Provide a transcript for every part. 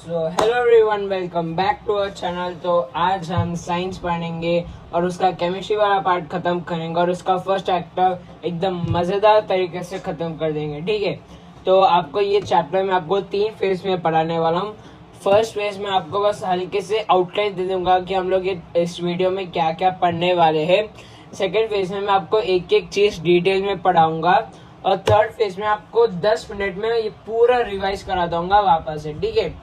So hello everyone, welcome back to our channel. तो आज हम साइंस पढ़ेंगे और उसका केमिस्ट्री वाला पार्ट खत्म करेंगे और उसका फर्स्ट चैप्टर एकदम मजेदार तरीके से खत्म कर देंगे। ठीक है, तो आपको ये चैप्टर में आपको 3 फेज में पढ़ाने वाला हूँ। फर्स्ट फेज में आपको बस हल्के से आउटलाइन दे दूंगा कि हम लोग ये इस वीडियो में क्या क्या पढ़ने वाले हैं। सेकेंड फेज में मैं आपको एक एक चीज डिटेल में पढ़ाऊंगा और थर्ड फेज में आपको 10 मिनट में ये पूरा रिवाइज करा दूंगा वापस से। ठीक है,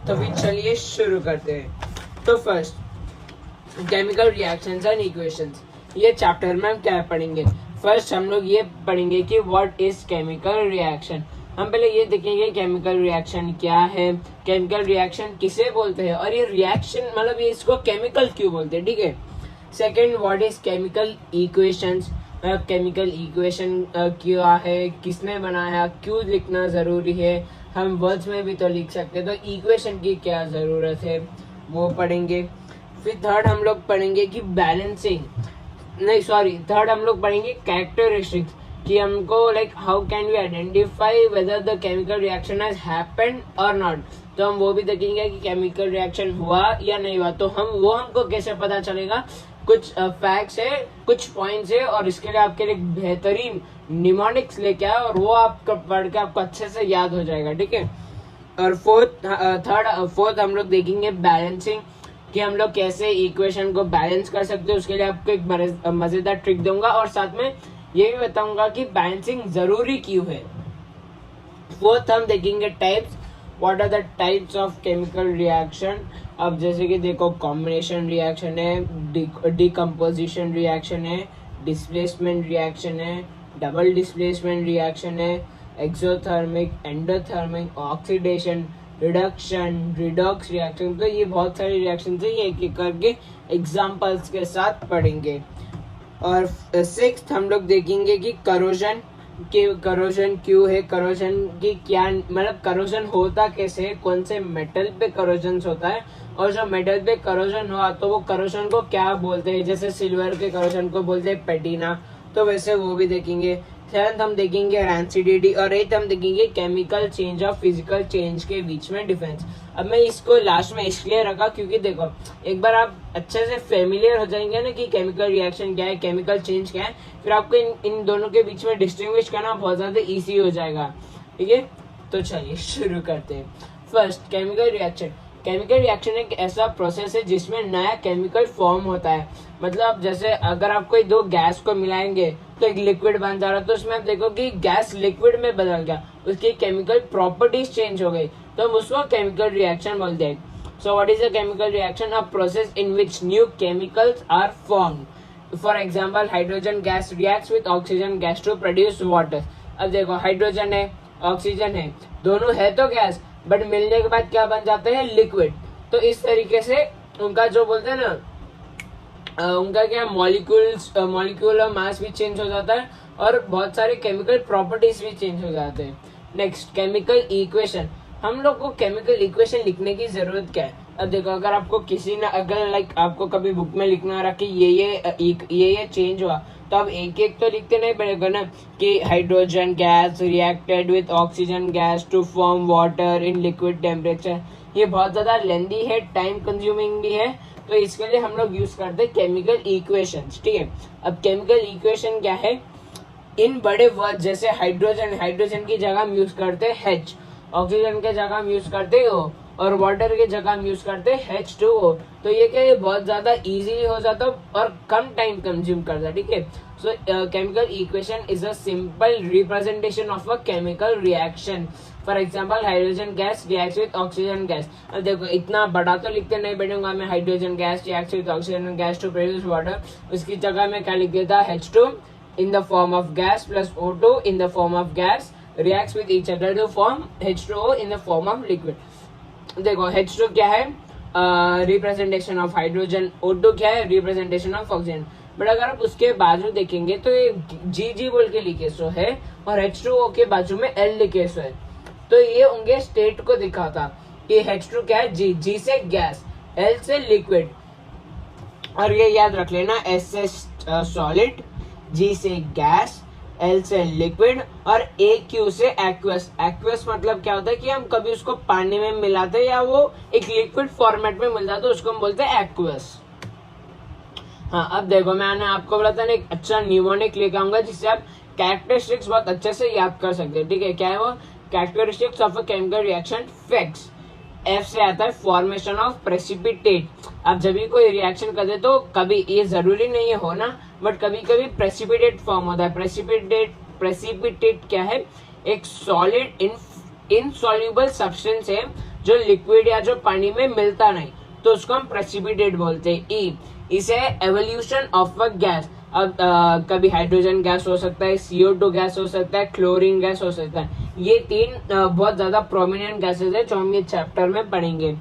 तो फिर चलिए शुरू करते हैं। तो first chemical reactions and equations, ये चैप्टर में हम क्या पढ़ेंगे। फर्स्ट हम लोग ये पढ़ेंगे कि व्हाट इज केमिकल रिएक्शन। हम पहले ये देखेंगे केमिकल रिएक्शन क्या है, केमिकल रिएक्शन किसे बोलते हैं और ये रिएक्शन मतलब ये इसको केमिकल क्यों बोलते हैं। ठीक है, second what is chemical equations, chemical equation क्या है, किसने बनाया, क्यों लिखना जरूरी है, हम वर्ड्स में भी तो लिख सकते हैं, तो इक्वेशन की क्या जरूरत है वो पढ़ेंगे। फिर थर्ड हम लोग पढ़ेंगे कि थर्ड हम लोग पढ़ेंगे कैरेक्टरिस्टिक्स, कि हमको like how can we identify whether the chemical reaction has happened और नॉट। तो हम वो भी देखेंगे कि केमिकल रिएक्शन हुआ या नहीं हुआ, तो हमको कैसे पता चलेगा। कुछ फैक्ट्स है, कुछ पॉइंट्स है और इसके लिए आपके लिए बेहतरीन निमोनिक्स लेके आए और वो आपको पढ़ के आपको अच्छे से याद हो जाएगा। ठीक है, और फोर्थ हम लोग देखेंगे बैलेंसिंग, कि हम लोग कैसे इक्वेशन को बैलेंस कर सकते हैं। उसके लिए आपको एक मजेदार ट्रिक दूंगा और साथ में ये भी बताऊंगा कि बैलेंसिंग जरूरी क्यों है। फोर्थ हम देखेंगे types, what are the types of chemical reaction. अब जैसे कि देखो कॉम्बिनेशन रिएक्शन है, डिकम्पोजिशन रिएक्शन है, डिस्प्लेसमेंट रिएक्शन है, डबल डिस्प्लेसमेंट रिएक्शन है, exothermic, endothermic, oxidation, reduction, redox reaction. तो ये बहुत सारे रिएक्शन है, ये एक एक करके एग्जांपल्स के साथ पढ़ेंगे। और सिक्स्थ हम लोग देखेंगे कि करोजन क्यों है, करोजन की क्या मतलब करोजन होता कैसे है, कौन से मेटल पे करोजन होता है और जो मेटल पे करोजन हुआ तो वो करोजन को क्या बोलते हैं। जैसे सिल्वर के करोजन को बोलते हैं पैटिना, तो वैसे वो भी देखेंगे। सेवंथ हम देखेंगे रैंसिडिटी और एथ हम देखेंगे केमिकल चेंज और फिजिकल चेंज के बीच में डिफरेंस। अब मैं इसको लास्ट में इसलिए रखा क्योंकि देखो एक बार आप अच्छे से फेमिलियर हो जाएंगे ना कि केमिकल रिएक्शन क्या है, केमिकल चेंज क्या है, फिर आपको इन दोनों के बीच में डिस्टिंग्विश करना बहुत ज्यादा इजी हो जाएगा। ठीक है, तो चलिए शुरू करते हैं। First chemical reaction. Chemical reaction एक ऐसा प्रोसेस है जिसमें नया केमिकल फॉर्म होता है। मतलब जैसे अगर आप कोई दो गैस को मिलाएंगे तो एक लिक्विड बन जा रहा है, तो उसमें आप देखो कि गैस लिक्विड में बदल गया, उसकी केमिकल प्रॉपर्टीज चेंज हो गई, तो हम उसको केमिकल रिएक्शन बोलते हैं। So what is a chemical reaction? A process in which new chemicals are formed. For example hydrogen gas reacts with oxygen gas to produce water. अब देखो हाइड्रोजन है, ऑक्सीजन है, दोनों है तो गैस, बट मिलने के बाद क्या बन जाते हैं, लिक्विड। तो इस तरीके से उनका जो बोलते हैं ना उनका क्या मॉलिक्यूलर मास भी चेंज हो जाता है और बहुत सारे केमिकल प्रॉपर्टीज भी चेंज हो जाते हैं। Next chemical equation. हम लोग को केमिकल इक्वेशन लिखने की जरूरत क्या है? अब देखो अगर आपको किसी ने अगर आपको कभी बुक में लिखना रहा कि ये चेंज हुआ, तो आप एक एक तो लिखते नहीं पड़ेगा ना कि hydrogen gas reacted with oxygen gas to form water in liquid temperature. ये बहुत ज्यादा लेंदी है, टाइम कंज्यूमिंग भी है, तो इसके लिए हम लोग यूज करते हैं केमिकल इक्वेशंस। ठीक है, अब केमिकल इक्वेशन क्या है? इन बड़े वर्ड जैसे हाइड्रोजन की जगह हम यूज करते हैं H, ऑक्सीजन के जगह हम यूज करते हैं O और वाटर के जगह हम यूज करते हैं H2O। तो ये क्या है, बहुत ज्यादा इजीली हो जाता और कम टाइम कंज्यूम करता है। ठीक है, so chemical equation is a simple representation of a chemical reaction. For example hydrogen gas reacts with oxygen gas. अब देखो इतना बड़ा तो लिखते नहीं बैठूंगा मैं, hydrogen gas reacts with oxygen gas to produce water. उसकी जगह में क्या लिख देता, H2 in the form of gas plus O2 in the form of gas reacts with each other to form H2O in the form of liquid. देखो H2 क्या है, representation of hydrogen, O2 क्या है, रिप्रेजेंटेशन ऑफ ऑक्सीजन। बट अगर आप उसके बाजू देखेंगे तो ये जी बोल के लिखे सो है और H2O के बाजू में L लिखे सो है, तो ये उनके स्टेट को दिखाता कि H2 क्या है, जी से गैस, L से लिक्विड। और ये याद रख लेना, S से सॉलिड, G से गैस, L से लिक्विड और AQ से एक्वस। एक्वस मतलब क्या होता है कि हम कभी उसको पानी में मिलाते हैं या वो एक लिक्विड फॉर्मेट में मिल जाता है, उसको हम बोलते हैं एक्वस। हाँ, अब देखो मैंने आपको बोला था ना एक अच्छा न्यूमोनिक लेके आऊंगा जिससे आप कैरेक्टरिस्टिक्स बहुत अच्छे से याद कर सकते हैं। ठीक है, क्या है वो? Characteristics of a chemical reaction, facts. F से आता है फॉर्मेशन ऑफ प्रेसिपिटेट। आप जब भी कोई रिएक्शन करते तो कभी, ये जरूरी नहीं है होना, बट कभी कभी प्रेसिपिटेट फॉर्म होता है। प्रेसिपिटेट क्या है? एक सॉलिड इनसॉल्युबल सब्सटेंस है जो लिक्विड या जो पानी में मिलता नहीं, तो उसको हम प्रेसिपिटेट बोलते हैं। ई इसे एवोल्यूशन ऑफ अ गैस। अब कभी हाइड्रोजन गैस हो सकता है, CO2 गैस हो सकता है, क्लोरीन गैस हो सकता है। ये तीन बहुत ज्यादा प्रोमिनेंट गैसेस है जो हम ये चैप्टर में पढ़ेंगे।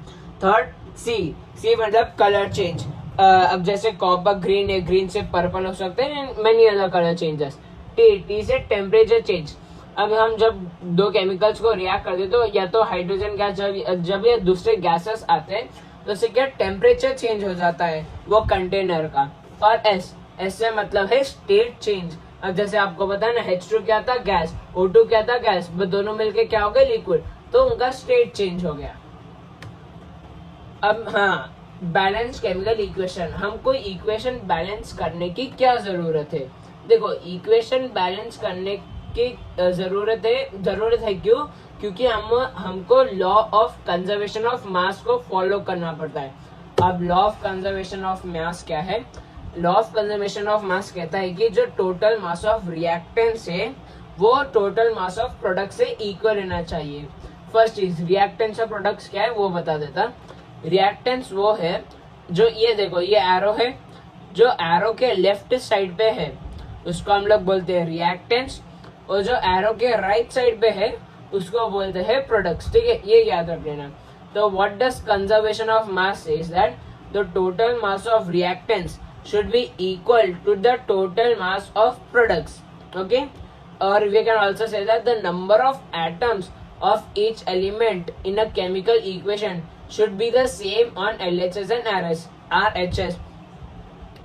थर्ड, सी मतलब कलर चेंज। अब जैसे कॉपर ग्रीन है, ग्रीन से पर्पल हो सकते हैं, many other colour changes. T से टेम्परेचर चेंज। अब हम जब दो केमिकल्स को रिएक्ट करते तो या तो हाइड्रोजन गैस जब ये दूसरे गैसेस आते हैं तो उससे क्या टेम्परेचर चेंज हो जाता है वो कंटेनर का। और एस से मतलब है स्टेट चेंज। अब जैसे आपको पता है ना, H2 क्या था? गैस। O2 क्या था? गैस। वो दोनों मिलके क्या हो गए? लिक्विड। तो उनका स्टेट चेंज हो गया। अब हाँ, बैलेंस केमिकल इक्वेशन। हमको इक्वेशन बैलेंस करने की क्या जरूरत है? देखो, इक्वेशन बैलेंस करने की जरूरत है क्यों? क्योंकि हमको law of conservation of mass को फॉलो करना पड़ता है। अब law of conservation of mass क्या है? Law of conservation of mass कहता है कि जो टोटल मास ऑफ रिएक्टेंट्स है वो टोटल मास ऑफ प्रोडक्ट से इक्वल रहना चाहिए। फर्स्ट चीज, रिएक्टेंट्स और प्रोडक्ट्स क्या है वो बता देता। रिएक्टेंट्स वो है जो, ये देखो ये एरो है, जो एरो के लेफ्ट साइड पे है उसको हम लोग बोलते हैं रिएक्टेंट्स, और जो एरो के राइट साइड पे है उसको बोलते हैं प्रोडक्ट्स। ठीक है, ये याद रख लेना। तो what does conservation of mass is that the total mass of reactants should be equal to the total mass of products. Okay, or we can also say that the number of atoms of each element in a chemical equation should be the same on LHS and RHS.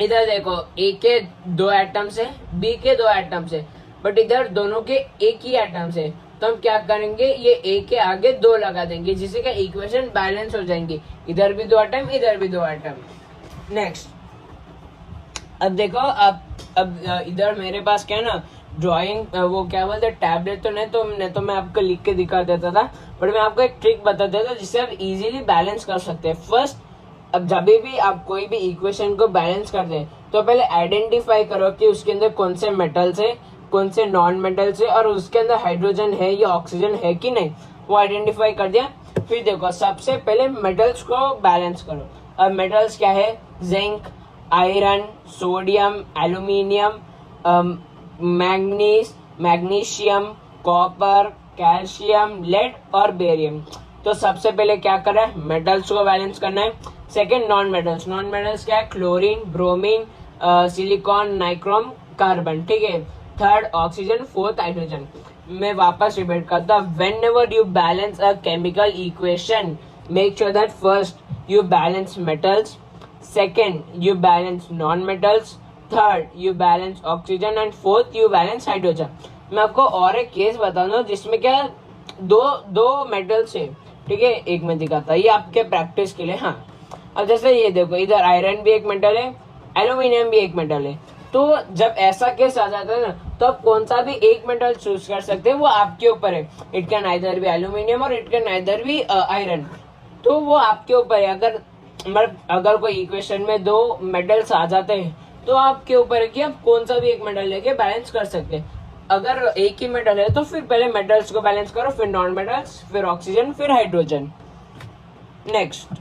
इधर देखो, A के 2 atoms है, B के 2 atoms है, but इधर दोनों के एक ही एटम्स है, तो हम क्या करेंगे? ये A के आगे 2 लगा देंगे जिससे कि इक्वेशन बैलेंस हो जाएंगी। इधर भी 2 एटम, इधर भी 2 एटम। नेक्स्ट, अब देखो, अब इधर मेरे पास क्या है ना, ड्राइंग वो क्या बोलते हैं, टैबलेट तो नहीं तो मैं आपको लिख के दिखा देता था, बट मैं आपको एक ट्रिक बता देता जिससे आप इजीली बैलेंस कर सकते हैं। फर्स्ट, अब जब भी आप कोई भी इक्वेशन को बैलेंस करते हैं तो पहले आइडेंटिफाई करो कि उसके अंदर कौन से मेटल्स है, कौन से नॉन मेटल्स है, और उसके अंदर हाइड्रोजन है या ऑक्सीजन है कि नहीं, वो आइडेंटिफाई कर दिया। फिर देखो, सबसे पहले मेटल्स को बैलेंस करो। अब मेटल्स क्या है? Zinc, iron, sodium, aluminium, manganese, magnesium, copper, calcium, lead और बेरियम। तो सबसे पहले क्या करना है? मेटल्स को बैलेंस करना है। Second, non metals. Non metals क्या है? Chlorine, bromine, silicon, nichrome, carbon. ठीक है। Third, oxygen. Fourth, hydrogen. मैं वापस रिपीट करता हूँ, whenever you balance a chemical equation, make sure that first you balance metals, second you balance non-metals, third you balance oxygen and fourth you balance hydrogen. मैं आपको और एक case बता दूं जिसमें क्या दो मेटल्स है। ठीक है, एक में दिखाता, ये आपके प्रैक्टिस के लिए। हाँ, अब जैसे ये देखो, इधर आयरन भी एक मेटल है, एल्यूमिनियम भी एक मेटल है। तो जब ऐसा केस आ जाता है ना, तो आप कौन सा भी एक मेटल चूज कर सकते हैं, वो आपके ऊपर है। It can either be aluminium और it can either be iron, तो वो आपके ऊपर है। अगर कोई इक्वेशन में 2 मेटल्स आ जाते हैं तो आपके ऊपर है कि आप कौन सा भी एक मेटल लेके बैलेंस कर सकते हैं। अगर एक ही मेटल है तो फिर पहले मेटल्स को बैलेंस करो, फिर नॉन मेटल्स, फिर ऑक्सीजन, फिर हाइड्रोजन। नेक्स्ट,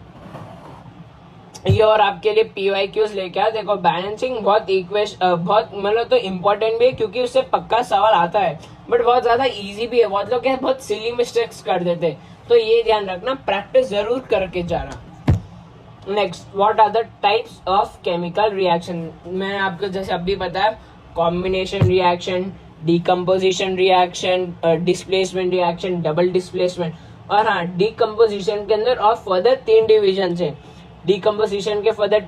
ये और आपके लिए PYQs लेके आ। देखो, बैलेंसिंग बहुत मतलब तो इम्पोर्टेंट भी है क्योंकि उससे पक्का सवाल आता है, बट बहुत ज्यादा इजी भी है। बहुत लोग क्या बहुत सिली मिस्टेक्स कर देते हैं, तो ये ध्यान रखना, प्रैक्टिस जरूर करके जाना। Next, what are the types of chemical reaction? मैंने आपको जैसे अभी बताया, combination reaction, decomposition reaction, displacement reaction, double displacement. और हाँ, डिकम्पोजिशन के अंदर और फर्दर 3 डिविजन है। डिकम्पोजिशन के फर्दर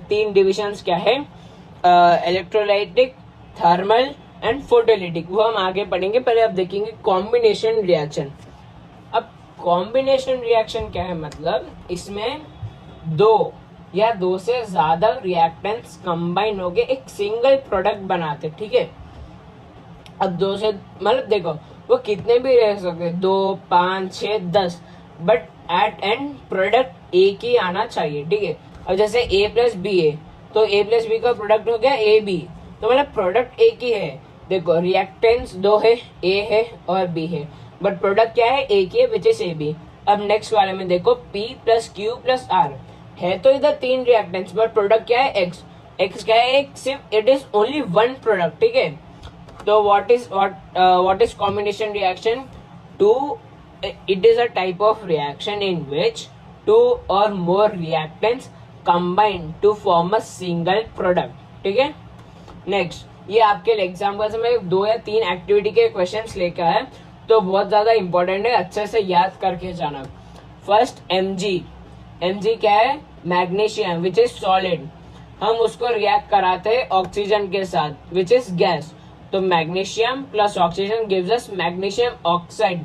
3 डिविजन क्या है? इलेक्ट्रोलाइटिक, थर्मल एंड फोटोलिटिक, वो हम आगे पढ़ेंगे। पहले आप देखेंगे कॉम्बिनेशन रिएक्शन। अब कॉम्बिनेशन रिएक्शन क्या है, मतलब इसमें दो या दो से ज्यादा रिएक्टेंट्स कंबाइन होके एक सिंगल प्रोडक्ट बनाते, ठीक है। अब दो से मतलब देखो वो कितने भी रह सकते, 2, 5, 6, 10, बट एट एंड प्रोडक्ट एक ही आना चाहिए, ठीक है। अब जैसे A प्लस बी है, तो A प्लस बी का प्रोडक्ट हो गया AB, तो मतलब प्रोडक्ट एक ही है। देखो रिएक्टेंट्स दो है, A है और B है, बट प्रोडक्ट क्या है, एक ही है, विच इज AB। अब नेक्स्ट वाले में देखो P plus Q plus R है, तो इधर 3 रिएक्टेंट्स, बट प्रोडक्ट क्या है, X क्या है, एक सिर्फ it is only one product, ठीक है। तो what is combination reaction? It is a type of reaction in which two or more reactants combine to form a single product, ठीक है। नेक्स्ट, ये आपके एग्जाम्पल से मैं 2 या 3 एक्टिविटी के क्वेश्चंस लेकर आया, तो बहुत ज्यादा इंपॉर्टेंट है, अच्छे से याद करके जाना। फर्स्ट Mg क्या है, मैग्नीशियम विच इज सॉलिड, हम उसको रिएक्ट कराते हैं ऑक्सीजन के साथ विच इज गैस, तो magnesium plus oxygen gives us magnesium oxide.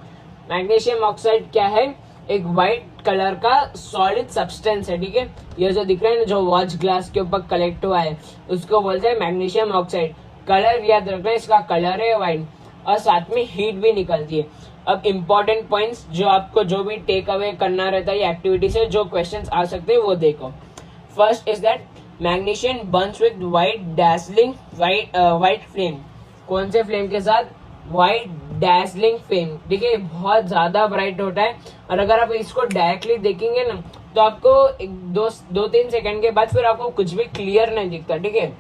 Magnesium oxide क्या है, एक व्हाइट कलर का सॉलिड सब्सटेंस है, ठीक है। ये जो दिख रहा है ना, जो वॉच ग्लास के ऊपर कलेक्ट हुआ है, उसको बोलते हैं मैग्नीशियम ऑक्साइड। कलर याद रखना, इसका कलर है व्हाइट और साथ में हीट भी निकलती है। अब इम्पोर्टेंट पॉइंट्स जो आपको जो भी टेक अवे करना रहता है एक्टिविटी से, जो क्वेश्चंस आ सकते हैं वो देखो। First is that magnesium burns with white dazzling white flame. कौन से फ्लेम के साथ, व्हाइट डैसलिंग फ्लेम, ठीक है, बहुत ज्यादा ब्राइट होता है। और अगर आप इसको डायरेक्टली देखेंगे ना, तो आपको 2-3 सेकंड के बाद फिर आपको कुछ भी क्लियर नहीं दिखता, ठीक है।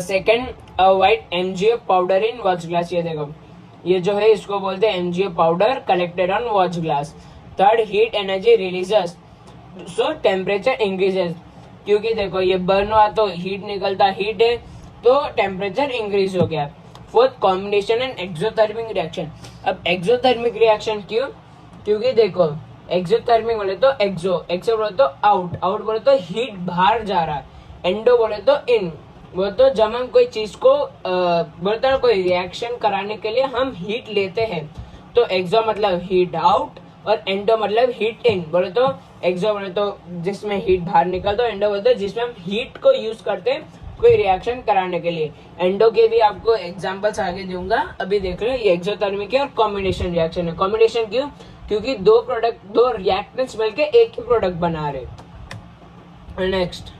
Second, white MgO powder in watch glass, ये देखो, ये जो है इसको बोलते हैं MgO powder collected on watch glass. Third, heat energy releases, so temperature increases, क्योंकि देखो ये बर्न हुआ तो हीट निकलता, हीट है तो टेम्परेचर इंक्रीज हो गया। Fourth, combination and exothermic reaction. अब एक्सोथर्मिक रिएक्शन क्यों, क्योंकि देखो एक्सोथर्मिक बोले तो एक्सो बोले तो आउट बोले तो हीट बाहर जा रहा है, एंडो बोले तो इन, वो तो जब हम कोई चीज को बोलते हैं कोई रिएक्शन कराने के लिए हम हीट लेते हैं, तो एक्सो मतलब हीट आउट और एंडो मतलब हीट इन। बोले तो एक्सो बोले तो जिसमें हीट बाहर निकलता है, एंडो बोले तो जिसमें हम हीट को यूज करते हैं कोई रिएक्शन कराने के लिए। एंडो के भी आपको एग्जांपल्स आगे दूंगा, अभी देख लो। ये एक्सोथर्मिक है और कॉम्बिनेशन रिएक्शन है। कॉम्बिनेशन क्यों, क्योंकि दो रिएक्टेंट्स मिलके एक ही प्रोडक्ट बना रहे। नेक्स्ट,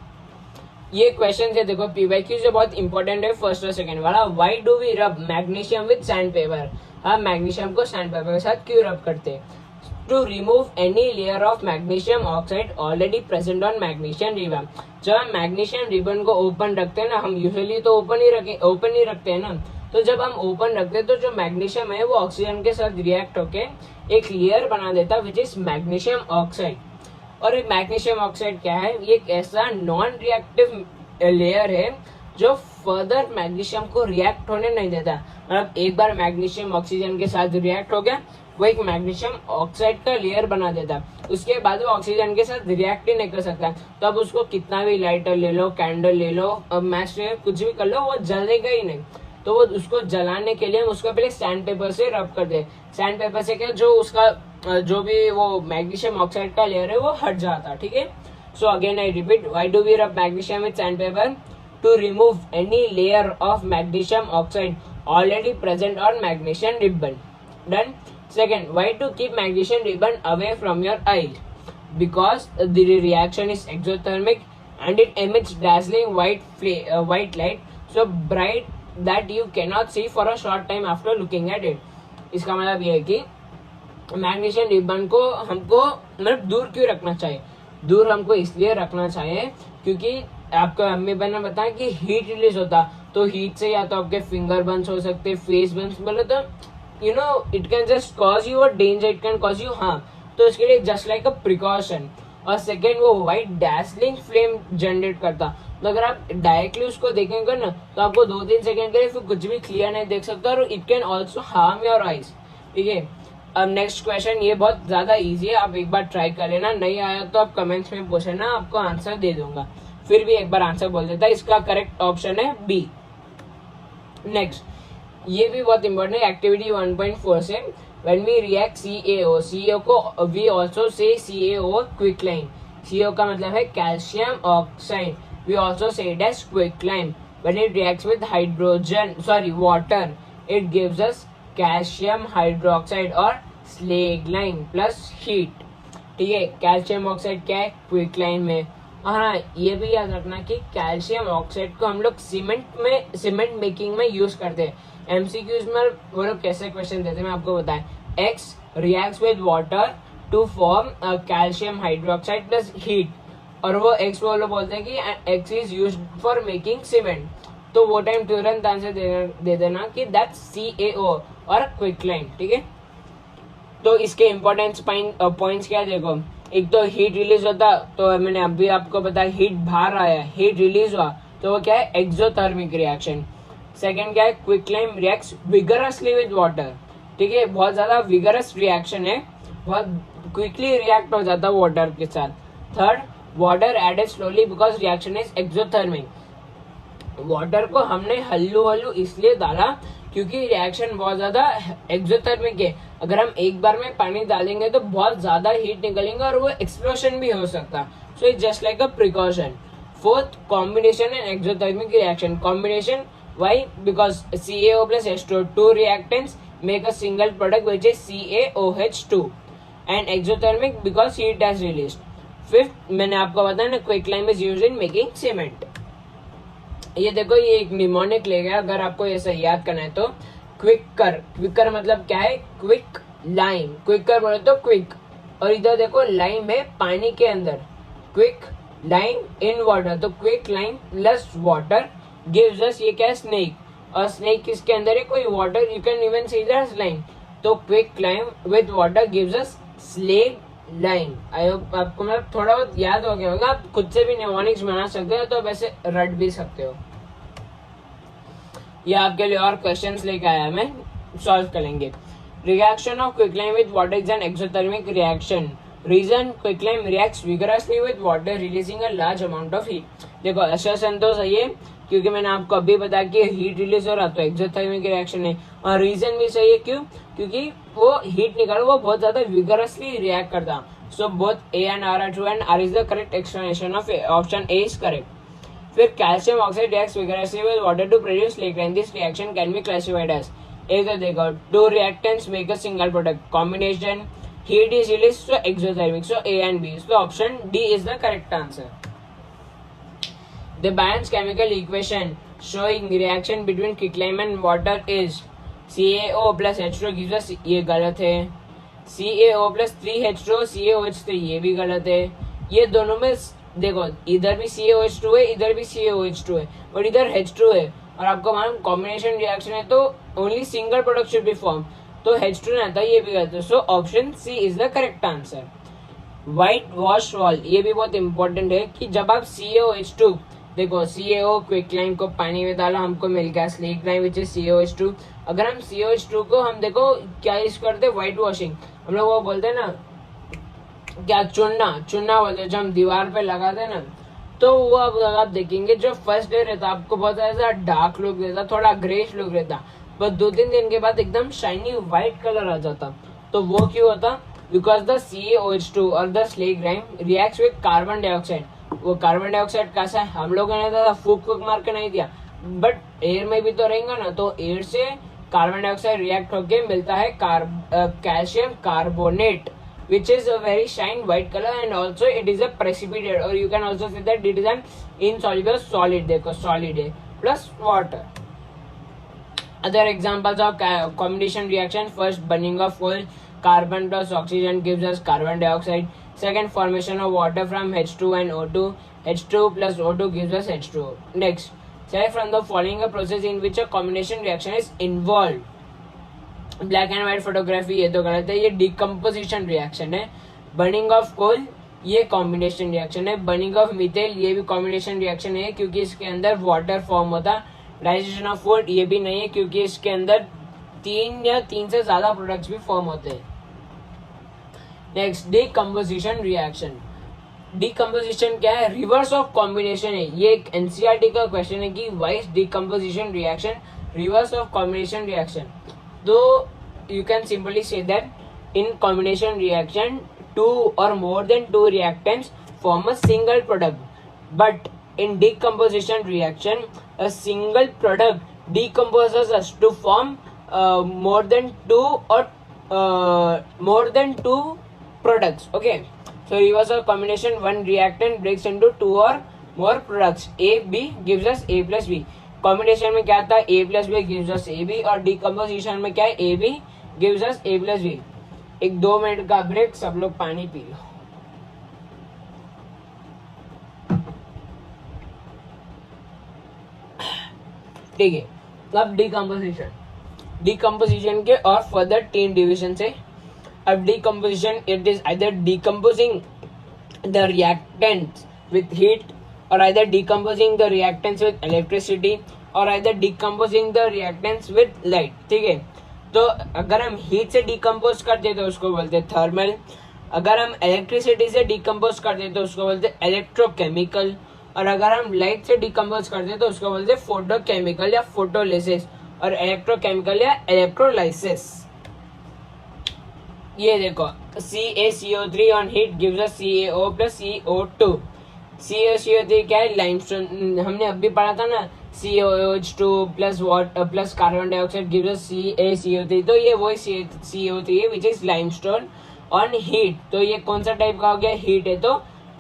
ये क्वेश्चन है देखो, पीवाईक्यू से बहुत इंपॉर्टेंट है, फर्स्ट और सेकंड वाला। Why do we rub magnesium with sand paper, हम मैग्नीशियम को सैंड पेपर के साथ क्यों रब करते हैं? To remove any layer of magnesium oxide already present on magnesium ribbon. जब हम मैग्नीशियम रिबन को ओपन रखते हैं ना, हम यूजुअली तो ओपन ही रखते हैं ना, तो जब हम ओपन रखते हैं तो जो मैग्नीशियम है वो ऑक्सीजन के साथ रिएक्ट होके एक लेयर बना देता है विच इज मैग्नीशियम ऑक्साइड। और ये मैग्नीशियम ऑक्साइड क्या है, ये एक ऐसा नॉन रिएक्टिव लेयर है जो फर्दर मैग्नीशियम को रिएक्ट होने नहीं देता। मतलब एक बार मैग्नीशियम ऑक्सीजन के साथ रिएक्ट हो गया, वो एक मैग्नीशियम ऑक्साइड का लेयर बना देता, उसके बाद वो ऑक्सीजन के साथ रिएक्ट ही नहीं कर सकता। तो अब उसको कितना भी लाइटर ले लो, कैंडल ले लो, अब मैच ले, कुछ भी कर लो, वो जलेगा ही नहीं। तो वो उसको जलाने के लिए हम उसको पहले सैंड पेपर से रब कर दे। सैंड पेपर से क्या, जो उसका जो भी वो मैग्नीशियम ऑक्साइड का लेयर है वो हट जाता, ठीक है। So again I repeat, why do we rub magnesium with sand paper? To remove any layer of magnesium oxide already present on magnesium ribbon. Done. Second, why to keep magnesium ribbon away from your eye? Because the reaction is exothermic and it emits dazzling white light, so bright that you cannot see for a short time after looking at it. इसका मतलब ये है कि magnesium ribbon को हमको मतलब दूर क्यों रखना चाहिए? दूर हमको इसलिए रखना चाहिए क्योंकि आपको मम्मी बहन ने बताया कि हीट रिलीज होता, तो हीट से या तो आपके फिंगर बर्न्स हो सकते, फेस बर्न्स, बोले तो you know it can just cause you a danger, it can cause you harm, तो इसके लिए just like a precaution। और सेकेंड, वो व्हाइट डैसलिंग फ्लेम जनरेट करता, तो अगर आप डायरेक्टली उसको देखेंगे ना तो आपको 2-3 सेकंड के लिए फिर कुछ भी क्लियर नहीं देख सकता और it can also harm your eyes, ठीक है। अब नेक्स्ट क्वेश्चन, ये बहुत ज्यादा इजी है, आप एक बार ट्राई कर लेना, नहीं आया तो आप कमेंट्स में पूछना, आपको आंसर दे दूंगा। फिर भी एक बार आंसर बोल देता है, इसका करेक्ट ऑप्शन है बी। नेक्स्ट, ये भी बहुत इंपॉर्टेंट है एक्टिविटी 1.4 से, व्हेन वी रिएक्ट CaO को we also say CaO quicklime. CO का मतलब है calcium oxide, we also say it as quicklime. When it reacts with water it gives us calcium hydroxide और स्लेगलाइन प्लस हीट। ठीक है, calcium oxide क्या है क्विकलाइन में। हाँ, ये भी याद रखना कि कैल्शियम ऑक्साइड को हम लोग सीमेंट मेकिंग में यूज करते हैं। एमसीक्यूज में वो लोग कैसे क्वेश्चन देते हैं मैं आपको बताएं। X reacts with water to form calcium hydroxide plus heat, और वो एक्स वो लोग बोलते हैं कि X is used for making cement, तो वो टाइम तुरंत आंसर दे देना कि दैट्स CaO और क्विकलाइन। ठीक है, तो इसके इम्पोर्टेंस पॉइंट्स क्या देखो, एक तो हीट रिलीज होता, तो मैंने अभी आपको बताया हीट बाहर आया, हीट रिलीज हुआ, तो वो क्या है एक्सोथर्मिक रिएक्शन। सेकंड क्या है क्विकलाइन रिएक्ट्स विगरसली विद वाटर। ठीक है, बहुत ज्यादा विगरस रिएक्शन है, बहुत क्विकली रिएक्ट हो जाता है वाटर के साथ। Third, water added slowly because reaction is exothermic. Water को हमने हल्लू इसलिए डाला क्योंकि रिएक्शन बहुत ज्यादा एक्सोथर्मिक है। अगर हम एक बार में पानी डालेंगे तो बहुत ज्यादा हीट निकलेंगे और वो एक्सप्लोशन भी हो सकता, so it's just like a precaution. Fourth, combination and exothermic reaction. Combination why, because CaO plus H2O, two reactants make a single product which is CaOH2, and exothermic because heat has released. Fifth, मैंने आपको बताया ना quicklime is used in making cement. ये देखो, ये एक mnemonic ले गया, अगर आपको ये सही याद करना है तो क्विकर मतलब क्या है क्विक लाइम, क्विकर बोले तो क्विक, और इधर देखो लाइम है पानी के अंदर, क्विक लाइम इन वाटर, तो quick lime plus water gives अस ये क्या है स्नेक, और स्नेक किसके अंदर है कोई water, you can even see that lime, तो quicklime with water gives us slaked lime. I hope आपको मतलब थोड़ा बहुत याद हो गया होगा, आप खुद से भी निमोनिक्स बना सकते हो, तो वैसे रट भी सकते हो। ये आपके लिए और क्वेश्चंस लेके आया मैं, सॉल्व करेंगे। Reaction of quicklime with water is an exothermic reaction. Reason, quicklime reacts vigorously with water releasing a large amount of heat. देखो असर्शन तो सही है क्योंकि मैंने आपको अभी बताया कि हीट रिलीज हो रहा तो एक्सोथर्मिक रिएक्शन है, और रीजन भी सही है क्यों, क्योंकि वो हीट निकाल वो बहुत ज्यादा विगरसली रिएक्ट करता। So both A and R are true and R is the correct explanation of option A is correct. फिर calcium oxide reacts vigorously with water to produce liquid, this reaction can be classified as, एक तो देखो two reactants make a single product, combination, heat is released, so exothermic, so A and B, so option D is the correct answer. The Bayes chemical equation showing reaction between quicklime and water is CaO plus H2O gives us, ये गलत है, CaO plus 3H2O CaOH3 ये भी गलत है। ये दोनों में देखो इधर भी CaOH2 है, इधर भी CaOH2 है, और इधर H2 है, और आपको मालूम कॉम्बिनेशन रिएक्शन है तो only single product should be form, तो H2 नहीं आता, ये भी गलत है, so option C is the correct answer. White wash wall, ये भी बहुत इंपॉर्टेंट है कि जब आप CaOH2 देखो, CaO क्विकलाइन को पानी में डाला, हमको मिल गया slaked line which is CaOH2। अगर हम CaOH2 को हम देखो क्या यूज करते हैं व्हाइट वॉशिंग, हम लोग वो बोलते हैं ना क्या चुनना बोलते हैं, जब हम दीवार पे लगाते हैं ना, तो वो अब आप देखेंगे जो फर्स्ट डे रहता आपको बहुत ज्यादा डार्क लुक देता, थोड़ा ग्रेश लुक रहता, बस 2-3 दिन के बाद एकदम शाइनी व्हाइट कलर आ जाता। तो वो क्यों होता, बिकॉज द CaOH2 और the slake lime reacts with carbon dioxide. वो कार्बन डाइऑक्साइड कैसा है, हम लोगों ने दादा फूक मार के नहीं दिया, बट एयर में भी तो रहेगा ना, तो एयर से कार्बन डाइऑक्साइड रिएक्ट होके मिलता है calcium carbonate which is a very shine white color, and also it is a precipitate, or you can also say that it is an insoluble solid, देखो solid है plus water. Other examples of combination reaction, first burning of coal, carbon plus oxygen gives us carbon dioxide. Second, formation of water from H2 and O2, H2 plus O2 gives us H2O. Next, say from the following a process in which a combination reaction is involved. Black and white photography ये तो गलत है, ये decomposition reaction है। Burning of coal ये combination reaction है। Burning of methyl ये भी कॉम्बिनेशन रिएक्शन है क्योंकि इसके अंदर वाटर फॉर्म होता। डाइजेशन ऑफ फूड ये भी नहीं है क्योंकि इसके अंदर 3 से ज्यादा प्रोडक्ट्स भी फॉर्म होते हैं। Next, decomposition reaction. डिकम्पोजिशन क्या है, रिवर्स ऑफ कॉम्बिनेशन है। ये एक एनसीईआरटी का क्वेश्चन है कि why is decomposition reaction reverse of combination reaction. So you can simply say that in combination reaction, two or more than two reactants form a single product, but in decomposition reaction, a single product decomposes us to form more than two products. Okay, so reverse of combination, one reactant breaks into two or more products. A B gives us A plus B. Combination में क्या था, A plus B gives us A B, और decomposition में क्या है, A B gives us A plus B. एक 2 minute का break, सब लोग पानी पी लो. ठीक है, अब डिकम्पोजिशन के और फर्दर 3 डिविजन से. अब decomposition, it is either decomposing the reactants with heat, or either decomposing the reactants with electricity, or either decomposing the reactants with light. ठीक है, तो अगर हम हीट से डिकम्पोज करते तो उसको बोलते थर्मल, अगर हम इलेक्ट्रिसिटी से डिकम्पोज करते तो उसको बोलते इलेक्ट्रोकेमिकल, और अगर हम लाइट से डिकम्पोज करते तो उसको बोलते फोटोकेमिकल या फोटोलिसिस, और इलेक्ट्रोकेमिकल या इलेक्ट्रोलाइसिस. ये देखो, CaCO3 on heat gives us CaO plus CO2. CaCO3 क्या है, लाइमस्टोन. हमने अभी पढ़ा था ना, COH2 plus plus carbon dioxide gives us CaCO3. तो ये वही CO3 है which is limestone on heat. तो ये कौन सा टाइप का हो गया, हीट है, तो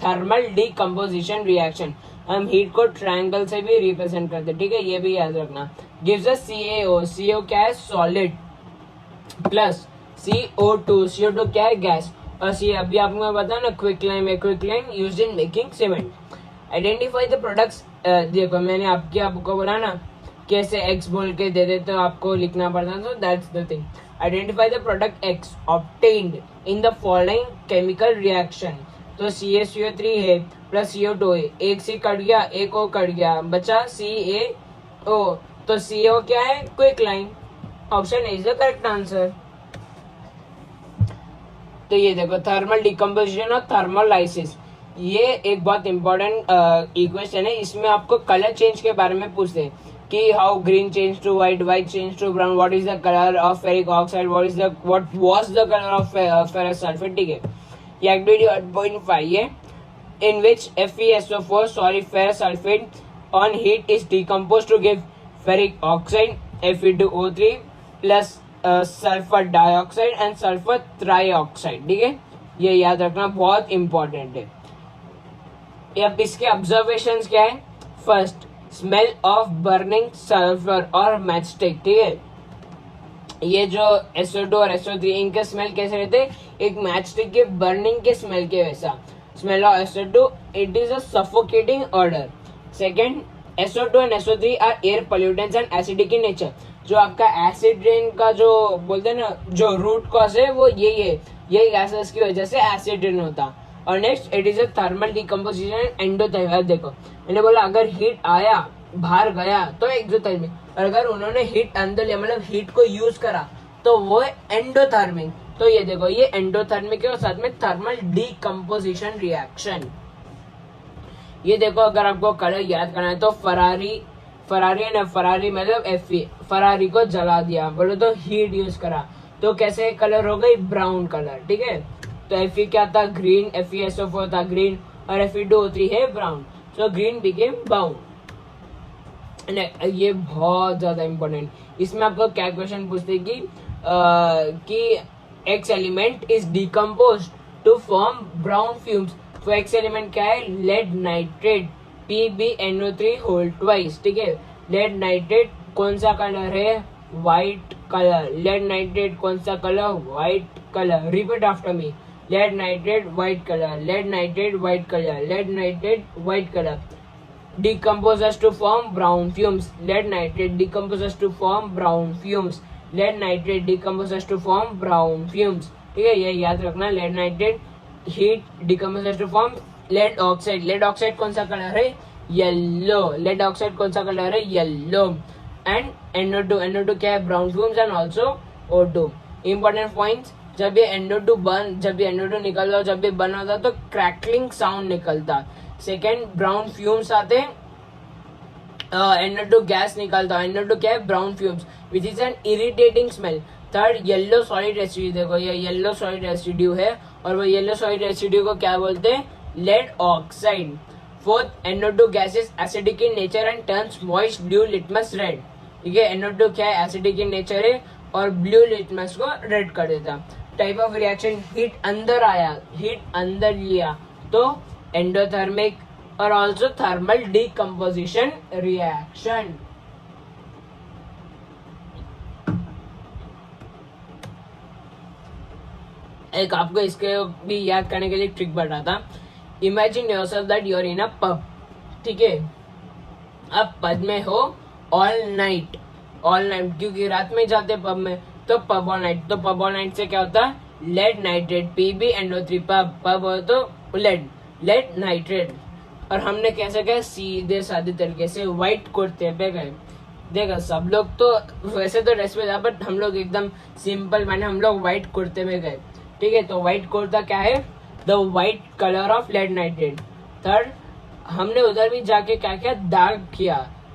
थर्मल डिकम्पोजिशन रिएक्शन. हम हीट को ट्रायंगल से भी रिप्रेजेंट करते, ठीक है, ये भी याद रखना. Gives us CaO. CO क्या है, सॉलिड, प्लस CO2. CO2 क्या है, गैस. और सी अभी आपको पता ना, क्विक लाइम है, quick lime used in making cement. Identify the products. देखो मैंने आपको बोला ना, कैसे एक्स बोल के दे दे तो आपको लिखना पड़ता है, तो that's the thing. Identify the product x obtained in the following chemical reaction. तो CaCO3 है प्लस CO2 है, एक सी कट गया, एक ओ कट गया, बचा CaO. तो CO क्या है, quick lime. Option is the correct answer. तो ये देखो, थर्मल डिकम्पोजिशन और थर्मोलाइसिस, ये एक बहुत इंपॉर्टेंट इक्वेशन है. इसमें आपको कलर चेंज के बारे में पूछते हैं कि how green change to white, white change to brown, what is the colour of ferric oxide, what was the colour of ferrous sulphate. ठीक है, ये एक्टिविटी 1.5 है, in which FeSO4 sorry ferrous sulphate on heat is decompose to give ferric oxide Fe2O3 plus sulphur dioxide and sulphur trioxide. ठीक है, ये याद रखना, बहुत इंपॉर्टेंट है. अब इसके ऑब्जर्वेशंस क्या है. First, smell of burning sulphur और मैचस्टिक. ठीक है, ये जो SO2 और SO3 इनके स्मेल कैसे रहते, एक मैचस्टिक के बर्निंग के स्मेल के वैसा. Smell of SO2, it is a suffocating odour. Second, SO2 and SO3 are air pollutants and acidic in nature. जो आपका एसिड रेन का जो बोलते हैं ना, जो रूट कॉज है वो यही है, यही गैसेस की वजह से एसिड रेन होता. और next, it is a thermal decomposition endothermic. देखो मैंने बोला अगर हीट आया बाहर गया तो एक्सोथर्मिक, और अगर उन्होंने हीट अंदर लिया मतलब हीट को यूज करा तो वो है एंडोथर्मिक. तो ये देखो, ये एंडोथर्मिक है और साथ में थर्मल डिकम्पोजिशन रिएक्शन. ये देखो, अगर आपको कलर याद करना है तो फरारी है ना, फरारी मतलब Fe, फरारी को जला दिया, बोलो तो हीट यूज करा, तो कैसे कलर हो गई, ब्राउन कलर. ठीक है, तो Fe क्या था, ग्रीन. FeSO4 था ग्रीन, और Fe2O3 है brown, so green became brown. ये बहुत ज्यादा इंपॉर्टेंट. इसमें आपको क्या क्वेश्चन पूछते कि X element is decompose to form brown fumes. तो एक्स एलिमेंट क्या है, lead nitrate PbNO3 whole twice. ठीक है, लेड नाइट्रेट कौन सा कलर है, व्हाइट कलर. लेड नाइट्रेट कौन सा colour, white colour. Repeat after me, lead nitrate white colour, lead nitrate white colour, lead nitrate white colour. Decomposes to form brown fumes. Lead nitrate decomposes to form brown fumes. Lead nitrate decomposes to form brown fumes. ठीक है, ये याद रखना. Lead nitrate heat decomposes to form lead oxide. Lead oxide कौन सा colour है, yellow. Lead oxide कौन सा कलर है, येलो. एंड NO2 क्या है, brown fumes and also O2. Important points, जब ये NO2 निकलता, जब भी बर्न होता तो क्रैकलिंग साउंड निकलता. सेकेंड, ब्राउन फ्यूम्स आते NO2 गैस निकालता है। NO2 क्या है? Brown fumes which is an irritating smell. Third, yellow solid residue. देखो ये येलो सॉलिड रेसिड्यू है और वो येलो सॉलिड रेसिड्यू को क्या बोलते हैं? Lead oxide. Fourth, NO2 gas is acidic in nature and turns moist blue litmus red. ठीक है, NO2 क्या है? एसिडिक इन नेचर है और ब्लू लिटमस को रेड कर देता। टाइप ऑफ रिएक्शन, हीट अंदर आया, हीट अंदर लिया तो एंडोथर्मिक और ऑल्सो थर्मल डिकम्पोजिशन रिएक्शन। एक आपको इसके भी याद करने के लिए ट्रिक बताता। Imagine yourself that you are in a pub. ठीक है, आप पब में हो ऑल नाइट, क्योंकि रात में जाते पब में, तो पब ऑल नाइट। तो पब ऑल नाइट से क्या होता है? Lead nitrate, PbNO3। पब हो तो लेड नाइट्रेट। और हमने कैसे गए? सीधे साधे तरीके से व्हाइट कुर्ते पे गए। देखो सब लोग तो वैसे तो ड्रेस पे जा, बट हम लोग एकदम सिंपल मैंने हम लोग व्हाइट कुर्ते में गए। ठीक है, तो व्हाइट कुर्ता क्या है? The white colour of lead nitrate. Third, हमने उधर भी जाके क्या किया?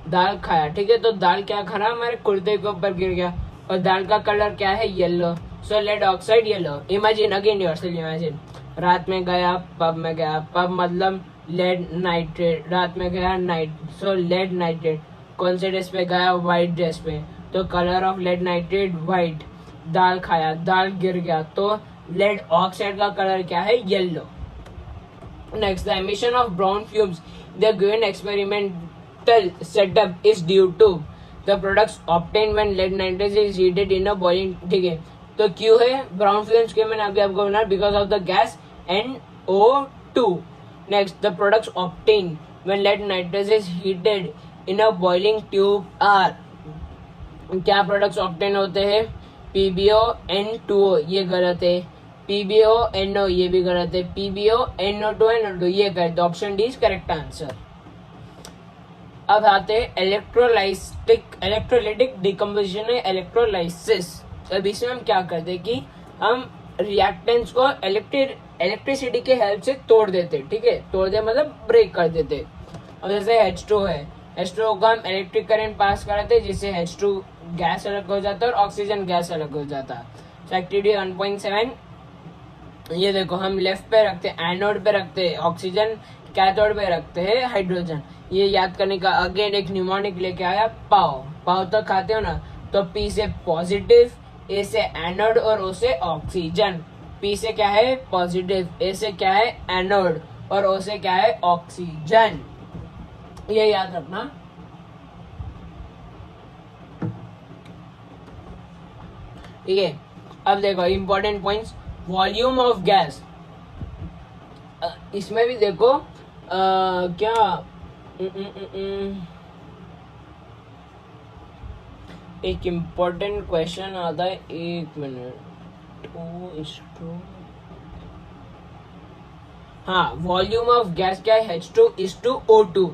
दाल खाया। ठीक है, तो दाल क्या खा? हमारे कुर्ते के ऊपर गिर गया और दाल का कलर क्या है? Yellow. So lead oxide yellow. Imagine again yourself, imagine रात में गया पब में गया, पब मतलब लेड नाइट्रेट, रात में गया नाइट, सो लेड नाइट्रेट। कौन से ड्रेस पे गया? व्हाइट ड्रेस पे, तो colour of lead nitrate white. दाल खाया, दाल गिर गया, तो लेड ऑक्साइड का कलर क्या है? Yellow. Next, the emission of brown fumes the given experimental setup is due to the products obtain when lead nitrate is heated in a boiling. ठीक है, तो क्यों है ब्राउन फ्यूम्स के? मैंने अभी आपको बना, because of the gas NO2। Next, the products obtain when lead nitrate is heated in a boiling tube are. क्या प्रोडक्ट्स ऑब्टेन होते हैं? PbO, ये गलत है। PbO, ये भी गलत है। PbO, NO2, ये correct. Option D is correct answer. अब आते हैं इलेक्ट्रोलाइटिक डिकम्पोजिशन है, इलेक्ट्रोलाइसिस। अब इसमें हम क्या करते हैं कि हम रिएक्टेंट्स को इलेक्ट्रिसिटी के हेल्प से तोड़ देते। ठीक है, तोड़ दे मतलब ब्रेक कर देते। अब जैसे H2 है, H2 को हम इलेक्ट्रिक करंट पास कराते जिससे H2 गैस अलग हो जाता है और ऑक्सीजन गैस अलग हो जाता है। सो एक्टिविटी 1.7, ये देखो हम लेफ्ट पे रखते हैं, एनोड पे रखते हैं ऑक्सीजन, कैथोड पे रखते हैं हाइड्रोजन। ये याद करने का अगेन एक न्यूमोनिक लेके आया, पाव तो खाते हो ना। तो P से पॉजिटिव, A से एनोड और O से ऑक्सीजन। P से क्या है? पॉजिटिव, A से क्या है? एनोड और O से क्या है? ऑक्सीजन। ये याद रखना। ठीक है, अब देखो important points. Volume of gas, इसमें भी देखो क्या एक इम्पोर्टेंट क्वेश्चन आता है, 1 मिनट। हाँ, वॉल्यूम ऑफ गैस क्या है? H2:O2।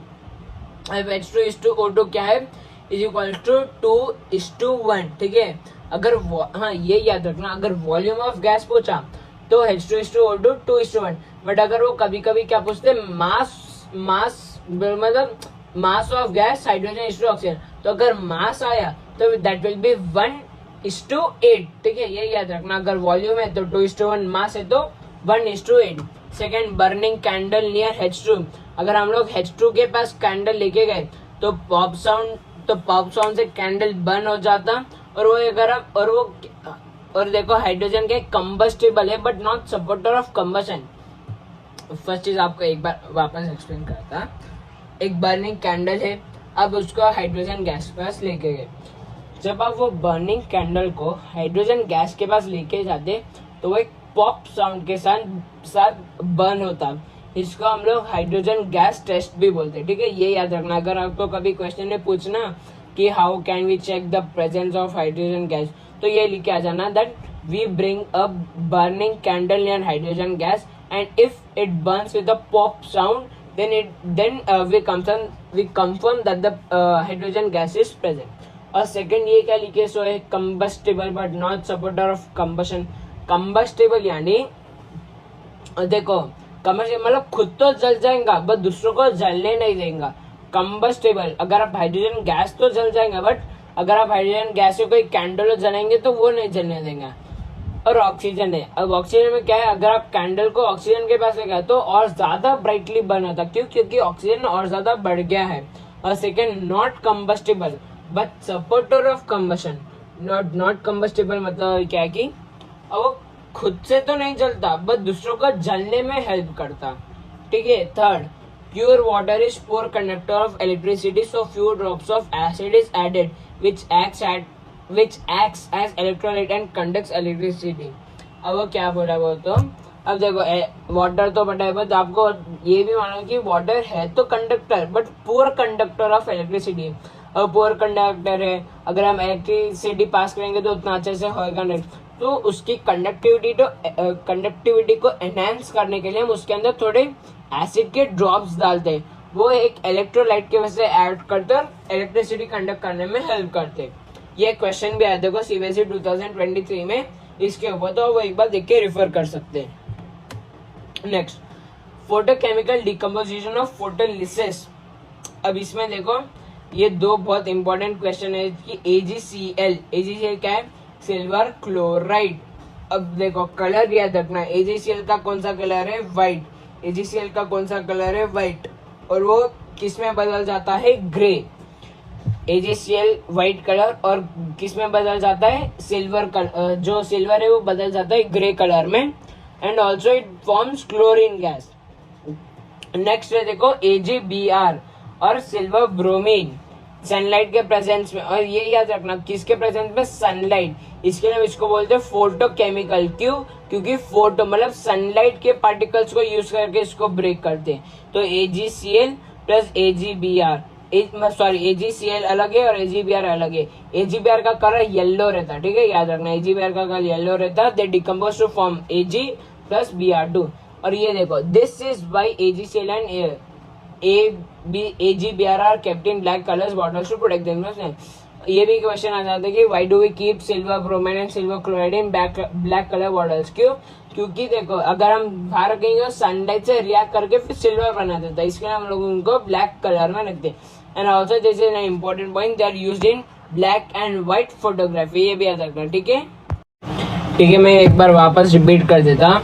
अब H2:O2 क्या है? Is equal to 2:1। ठीक है, अगर हाँ ये याद रखना, अगर वॉल्यूम ऑफ गैस पूछा तो H2:O2 2:1। बट अगर वो कभी कभी क्या पूछते, मास मतलब mass of gas hydrogen oxygen, तो अगर मास आया तो दैट विल बी 1:8। ठीक है, ये याद रखना। अगर वॉल्यूम है तो 2:1, मास है तो 1:8। Second, burning candle near H2। अगर हम लोग H2 के पास कैंडल लेके गए तो पॉप साउंड से कैंडल बर्न हो जाता। और वो अगर और देखो हाइड्रोजन के कंबस्टेबल है but not supporter of combustion. First चीज आपको एक बार वापस एक्सप्लेन करता। एक बर्निंग कैंडल है, अब उसको हाइड्रोजन गैस के पास लेके गए। जब आप वो बर्निंग कैंडल को हाइड्रोजन गैस के पास लेके जाते तो वो एक पॉप साउंड के साथ बर्न होता। इसको हम लोग हाइड्रोजन गैस टेस्ट भी बोलते। ठीक है, ये याद रखना। अगर आपको कभी क्वेश्चन में पूछना कि how can we check the presence of hydrogen gas, तो ये लिख के आ जाना that we bring a burning candle near hydrogen gas and if it burns with a pop sound then we confirm that the hydrogen gas is present. और second ये क्या लिखे सो है, combustible but not supporter of combustion. Combustible यानी देखो combustible मतलब खुद तो जल जाएगा बट दूसरों को जलने नहीं देगा। कंबस्टेबल, अगर आप हाइड्रोजन गैस तो जल जाएगा, बट अगर आप हाइड्रोजन गैस से कोई कैंडल जलाएंगे तो वो नहीं जलने देंगे। और ऑक्सीजन है, अब ऑक्सीजन में क्या है, अगर आप कैंडल को ऑक्सीजन के पास लेगा तो और ज्यादा ब्राइटली बर्न होता, क्यों, क्योंकि ऑक्सीजन और ज्यादा बढ़ गया है। और second, not combustible but supporter of combustion. Not combustible मतलब क्या है कि वो खुद से तो नहीं जलता बट दूसरों को जलने में हेल्प करता, ठीक है। Third, pure water is poor conductor of electricity, so few drops of acid is added which acts as electrolyte and conducts electricity। अब वो क्या बोला वो तो, अब देखो वाटर तो पता है, बट आपको ये भी मानो कि वाटर है तो conductor but poor conductor of electricity. अब पुअर कंडक्टर है, अगर हम इलेक्ट्रिसिटी पास करेंगे तो उतना अच्छे से होगा नहीं, तो उसकी कंडक्टिविटी को एनहांस करने के लिए हम उसके अंदर थोड़े एसिड के ड्रॉप्स डालते हैं, वो एक इलेक्ट्रोलाइट के वजह से ऐड करते और इलेक्ट्रिसिटी कंडक्ट करने में हेल्प करते। ये क्वेश्चन भी आया देखो CBSE 2023 में इसके ऊपर, तो वो एक बार देख के रेफर कर सकते हैं। Next, photochemical decomposition of photolysis. अब इसमें देखो ये दो बहुत इंपॉर्टेंट क्वेश्चन है कि AgCl क्या है, सिल्वर क्लोराइड। अब देखो कलर याद रखना, AgCl का कौन सा कलर है, व्हाइट। AgCl का कौन सा कलर है, व्हाइट, और वो किस में बदल जाता है, ग्रे। AgCl व्हाइट कलर, और किस में बदल जाता है, सिल्वर कलर, जो सिल्वर है वो बदल जाता है ग्रे कलर में, and also it forms chlorine gas. Next है देखो AgBr और सिल्वर ब्रोमीन, सनलाइट के प्रेजेंस में, और ये याद रखना किसके प्रेजेंस में, सनलाइट। इसके लिए इसको बोलते हैं फोटोकेमिकल, क्यों, क्योंकि फोटो मतलब सनलाइट के पार्टिकल्स को यूज करके इसको ब्रेक करते हैं। तो AgCl प्लस AgBr, AgCl अलग है और AgBr अलग है। AgBr का कलर येलो रहता है, ठीक है, याद रखना AgBr का कलर येलो रहता है। They decompose to form Ag plus Br2। और ये देखो this is by AgCl and AgBr are kept in black colours bottles to protect them. ये भी क्वेश्चन आ जाता है कि why do we keep silver bromide and silver chloride in black colour bottles, क्यों, क्योंकि देखो अगर हम बाहर रखेंगे सनलाइट से रिएक्ट करके फिर सिल्वर बना देता है, इसके लिए हम लोग उनको ब्लैक कलर में रखते हैं। And also this is an important point, they are used in black and white photography, ये भी याद रखना, ठीक है। ठीक है, मैं एक बार वापस रिपीट कर देता।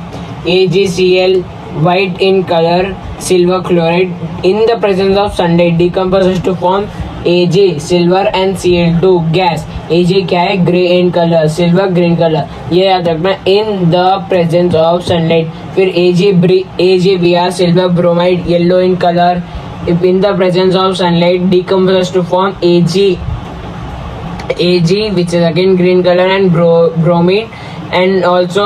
AgCl white in color, silver chloride in the presence of sunlight decomposes to form Ag silver and Cl2 gas। Ag क्या है, grey in colour, silver green colour, ये याद रखना, in the presence of sunlight. फिर AgBr silver bromide yellow in colour, in the presence of sunlight decomposes to form Ag which is again green color and bromine, and also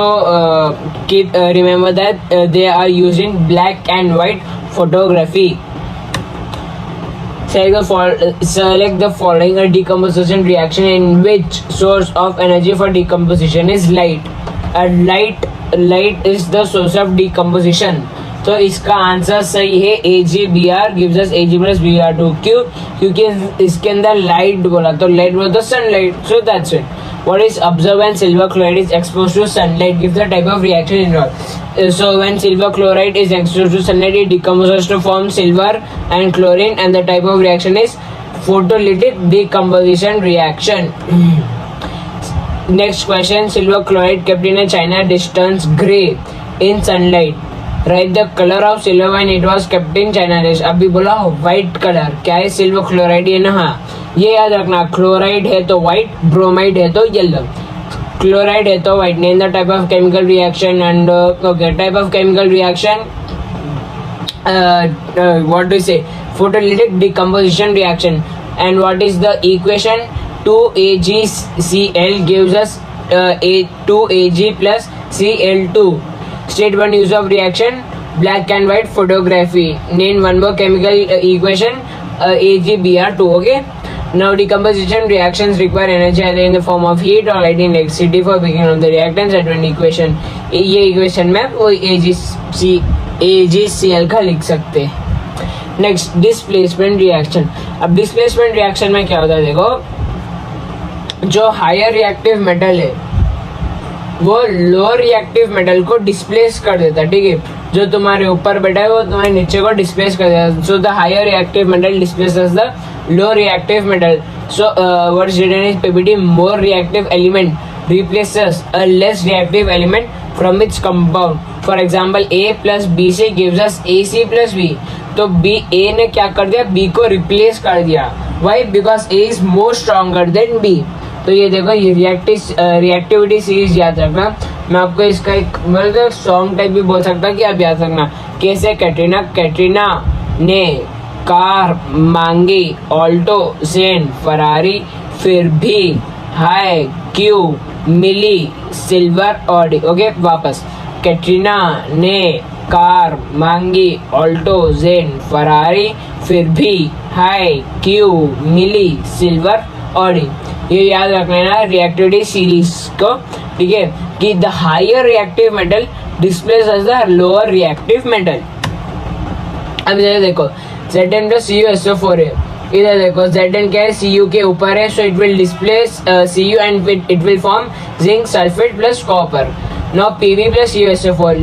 remember that they are used in black and white photography। Select the following a decomposition reaction in which source of energy for decomposition is light। Light is the source of decomposition, तो इसका answer सही है AgBr gives us Ag plus Br2, क्यों, क्योंकि इसके अंदर light बोला, तो लाइट बोला तो sunlight, so that's it. What is observed when silver chloride is exposed to sunlight? Give the type of reaction involved. So when silver chloride is exposed to sunlight, it decomposes to form silver and chlorine, and the type of reaction is photolytic decomposition reaction। Next question, silver chloride kept in a china dish turns gray in sunlight। Write the color of silver when it was kept in china dish। अभी बोला white colour, क्या है, silver chloride है ना, हाँ ये याद रखना, क्लोराइड है तो व्हाइट, ब्रोमाइड है तो येलो, क्लोराइड है तो white. Name the type of chemical reaction and okay, type of chemical reaction what do you say, photolytic decomposition reaction। and what is the equation, 2AgCl gives us 2Ag plus Cl2। State one use of reaction, black and white photography। Name one more chemical equation, AgBr2, okay। Now decomposition reactions require energy either in the form of heat or light in electricity for breaking of the reactants। At one equation, ये equation में वो AgCl का लिख सकते हैं। Next, displacement reaction. अब displacement reaction में क्या होता है, देखो जो हायर रिएक्टिव मेटल है वो लोअर रिएक्टिव मेटल को डिस्प्लेस कर देता है, ठीक है। जो तुम्हारे ऊपर बैठा है वो तुम्हारे नीचे को डिस्प्लेस कर देगा. So the higher reactive metal displaces the low reactive metal. So what is written is PPT, more reactive element replaces a less reactive element from its compound. For example, A plus BC gives us AC plus B. तो B A ने क्या कर दिया, B को replace कर दिया. Why? Because A is more stronger than B. तो ये देखो, ये रिएक्टिविटी सीरीज याद रखना. मैं आपको इसका एक मतलब सॉन्ग टाइप भी बोल सकता कि आप याद रखना. कैसे? कैटरीना ने कार मांगी, ऑल्टो सेन फरारी, फिर भी हाई क्यू मिली सिल्वर ऑडी. ओके, वापस. कैटरीना ने कार मांगी, ऑल्टो जेन फरारी, फिर भी हाई क्यू मिली सिल्वर ऑडी. ये याद रखना है ना रिएक्टिविटी सीरीज को, ठीक है, कि the higher reactive metal displaces the lower reactive metal. अब इधर देखो, Zn plus CuSO4 है. इधर देखो Zn क्या है, Cu के ऊपर है, so it will displace Cu and it will form zinc sulphate plus copper. Now Pb plus CuSO4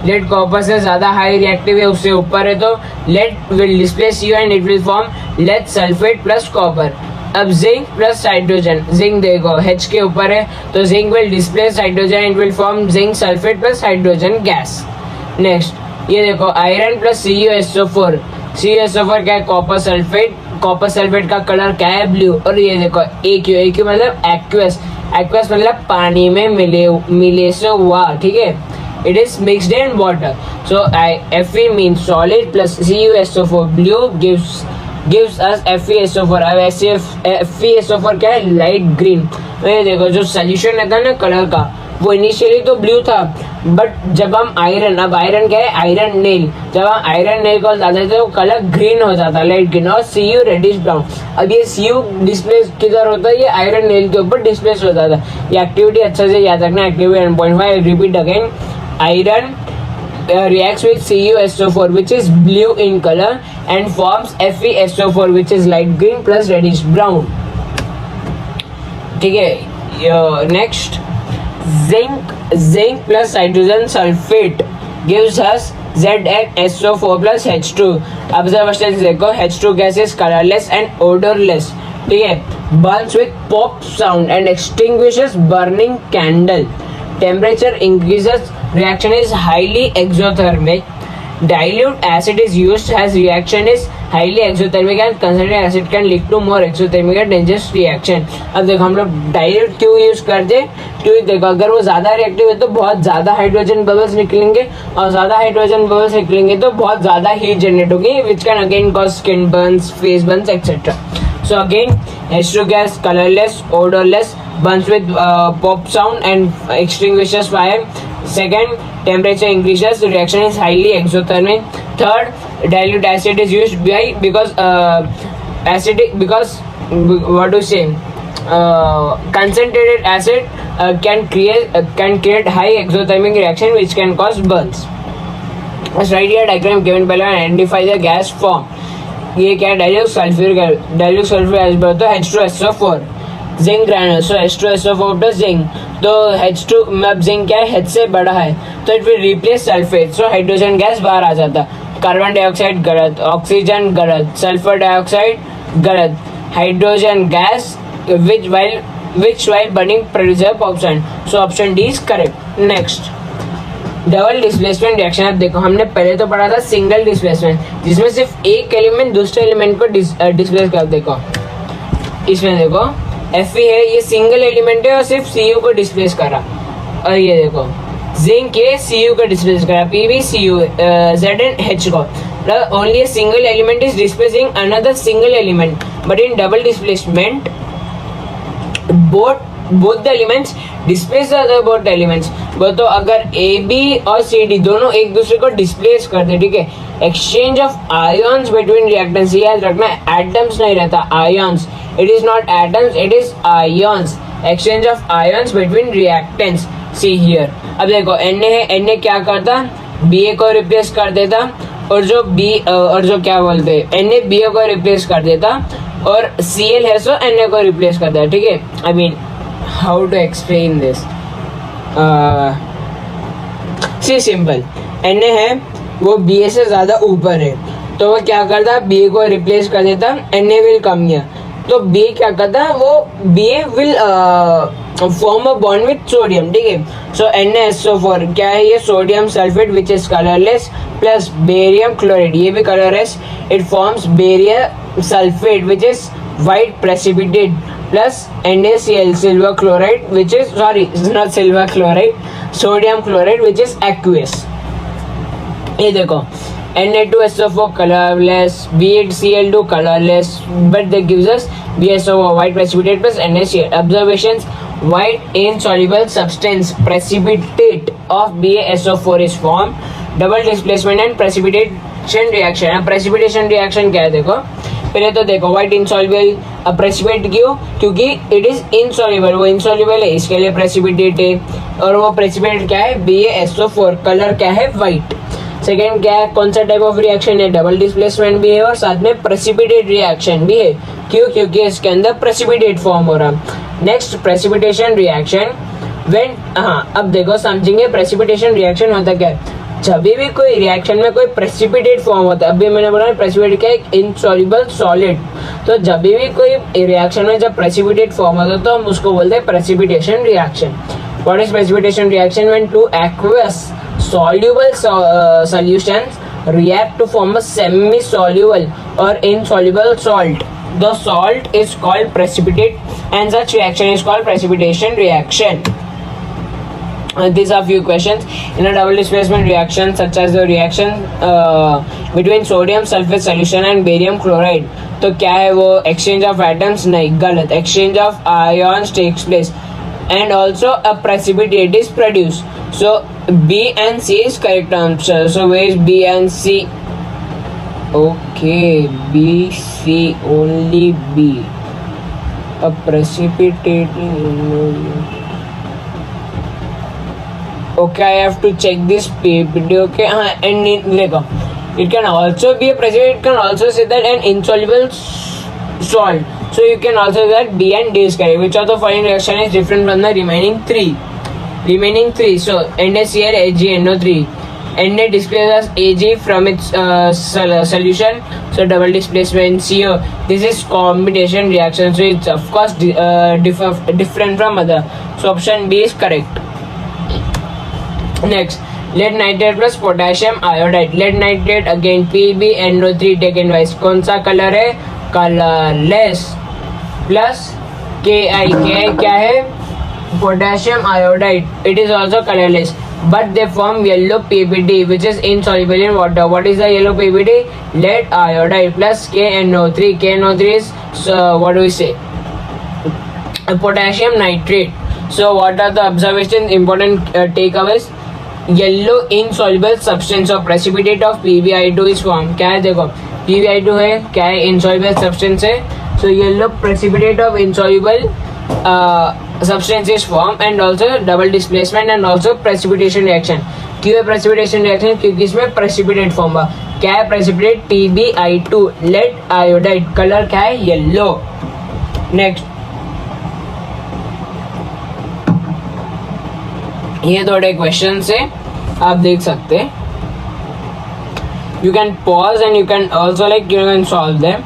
lead copper से ज्यादा हाई रिएक्टिव है, उससे ऊपर है, तो lead will displace Cu and it will form lead sulphate plus copper. अब zinc plus hydrogen, zinc देखो H के ऊपर है, तो zinc will displace hydrogen, it will form zinc sulphate plus hydrogen gas. Next ये देखो आयरन प्लस CuSO4 क्या है, कॉपर सल्फेट का कलर क्या है, ब्लू. और ये देखो AQ मतलब एक्वस मतलब पानी में मिले से हुआ, ठीक है, it is mixed in water. So Fe means solid plus CuSO4 blue gives us FeSO4. अब FeSO4 क्या है, लाइट ग्रीन. ये देखो जो सोल्यूशन रहता है ना कलर का, वो इनिशियली तो ब्लू था, बट जब हम आयरन क्या है, आयरन नेल, जब हम आयरन नेल को डालते थे तो कलर ग्रीन हो जाता है, लाइट ग्रीन. और Cu रेडिश ब्राउन. अब ये Cu डिस्प्लेस किधर होता है, ये आयरन नेल के ऊपर डिस्प्लेस होता था. ये एक्टिविटी अच्छे से याद रखना. Activity 1.5 repeat again. Iron reacts with CuSO4 which is blue in color and forms FeSO4 which is light green plus reddish brown. ठीक है, next zinc plus hydrogen sulfate gives us ZnSO4 plus H2. Observation देखो, H2 gas is colorless and odorless, ठीक है, burns with pop sound and extinguishes burning candle. Temperature increases, reaction is highly exothermic. Dilute acid is used as reaction is highly exothermic and concentrated acid can lead to more exothermic and dangerous reaction. अब देखो हम लोग dilute क्यों use करते हैं, क्योंकि देखो अगर वो ज्यादा रिएक्टिव है तो बहुत ज्यादा हाइड्रोजन बबल्स निकलेंगे, और ज्यादा हाइड्रोजन बबल्स निकलेंगे तो बहुत ज्यादा हीट जनरेट होगी, which can again cause skin Burns, face Burns etcetera. So again, H2 gas colorless, odorless, burns with pop sound and extinguishes fire. Second, temperature increases, the reaction is highly exothermic. Third, dilute acid is used because what do you say? Concentrated acid can create high exothermic reaction which can cause burns. Let's write here diagram given below and identify the gas form. ये क्या है, dilute sulphuric acid तो H2SO4. Zinc granule, सो H2SO4 plus zinc, तो H2 मतलब zinc क्या है, H से बड़ा है, तो it will replace sulphate, so hydrogen gas बाहर आ जाता. कार्बन डाइऑक्साइड गलत, ऑक्सीजन गलत, सल्फर डाइऑक्साइड गलत, hydrogen gas which while burning produces pop sound. So option D is correct. Next, double displacement reaction. अब देखो हमने पहले तो पढ़ा था सिंगल डिस्प्लेसमेंट, जिसमें सिर्फ एक एलिमेंट दूसरे एलिमेंट को डिस्प्लेस कर. देखो इसमें देखो Fe है, ये सिंगल एलिमेंट है और सिर्फ Cu को डिस्प्लेस करा. और ये देखो जिंक है, Cu को डिस्प्लेस करा, Pb Cu, Zn H को. Only a single element is displacing another single element, but in double displacement both the elements displace the other both elements. वो तो अगर AB और CD दोनों एक दूसरे को डिस्प्लेस करते, ठीक है, exchange of ions between reactants. याद रखना एटम्स नहीं रहता, ions. It is not atoms, it is ions. Exchange of ions between reactants. See here. अब देखो Na है, Na क्या करता, Ba को रिप्लेस कर देता, और जो क्या बोलते हैं, Na Ba को रिप्लेस कर देता, और Cl है सो Na को रिप्लेस करता है, ठीक है. I mean how to explain this? See, simple. Na है वो Ba से ज़्यादा ऊपर है, तो वो क्या करता, Ba को रिप्लेस कर देता, Na विल कम हियर. तो Ba क्या करता, वो Ba will form a bond with sodium. ठीक है. सो NaSO4 क्या है, ये sodium sulphate which is colourless plus barium chloride, ये भी colourless. It forms barium sulphate which is white precipitate plus NaCl silver chloride which is not silver chloride, sodium chloride which is aqueous. ये देखो Na2SO4 colorless, B8Cl2 colorless, but that gives us BSO4 white precipitate plus NaCl. Observations: white insoluble substance precipitate of BaSO4 is formed. Double displacement and precipitation reaction. अब precipitation reaction क्या है देखो, पहले तो देखो white insoluble. अब precipitate क्यों, क्योंकि इट इज इनसॉल्युबल, वो इनसॉल्युबल है इसके लिए प्रेसिपिटेट है. और वो प्रेसिपिटेट क्या है, BaSO4, कलर क्या है व्हाइट. सेकेंड क्या है, कौन सा टाइप ऑफ रिएक्शन है, डबल डिस्प्लेसमेंट भी है और साथ में प्रेसिपिटेट रिएक्शन भी है. क्यों, क्योंकि इसके अंदर प्रेसिपिटेट फॉर्म हो रहा. नेक्स्ट प्रेसिपिटेशन रिएक्शन व्हेन, हाँ अब देखो समझेंगे प्रेसिपिटेशन रिएक्शन होता क्या है. जब भी कोई रिएक्शन में कोई प्रेसिपिटेट फॉर्म होता है, अभी मैंने बोला प्रेसिपिटेट क्या है, एक इनसॉल्युबल सॉलिड. तो जब भी कोई रिएक्शन में जब प्रेसिपिटेट फॉर्म होता है तो हम उसको बोलते हैं precipitation reaction. What is precipitation reaction, when two aqueous soluble solutions react to form a semi soluble or insoluble salt. The salt is called precipitate and such reaction is called precipitation reaction. These are few questions. In a double displacement reaction such as the reaction between sodium sulfate solution and barium chloride, तो क्या है वो, exchange of atoms, नहीं गलत, exchange of ions takes place and also a precipitate is produced. So B and C is correct answer. So where is B and C? Okay, B, C, only B. A precipitating. Okay, I have to check this PPT. Okay, and देखो, it can also be a precipitate. It can also say that an insoluble salt. So you can also say that B and D is correct. Which of the following reaction is different from the remaining three? So NaCl, AgNO3. Na displaces Ag from its solution. So double displacement CO. This is combination reaction. So it's of course different from other. So option B is correct. Next, lead nitrate plus potassium iodide. Lead nitrate again PbNO3 taken twice. कौन सा colour है, colourless. Plus Ki क्या है, potassium iodide. It is also colorless, but they form yellow PBD which is insoluble in water. What is the yellow PBD? Lead iodide plus KNO3. KNO3 is what do we say, potassium nitrate. So what are the observations, important takeaways? Yellow insoluble substance of precipitate of PbI2 is formed. क्या है देखो, PbI2 है, क्या है, insoluble substance है. So yellow precipitate of insoluble substance is formed and also double displacement and also precipitation reaction. क्यों है precipitation reaction, क्योंकि इसमें precipitate form हुआ. क्या है precipitate, PbI2 lead iodide, colour क्या है, yellow. Next, ये थोड़े क्वेश्चन से आप देख सकते हैं. You can pause and you can also like you can solve them.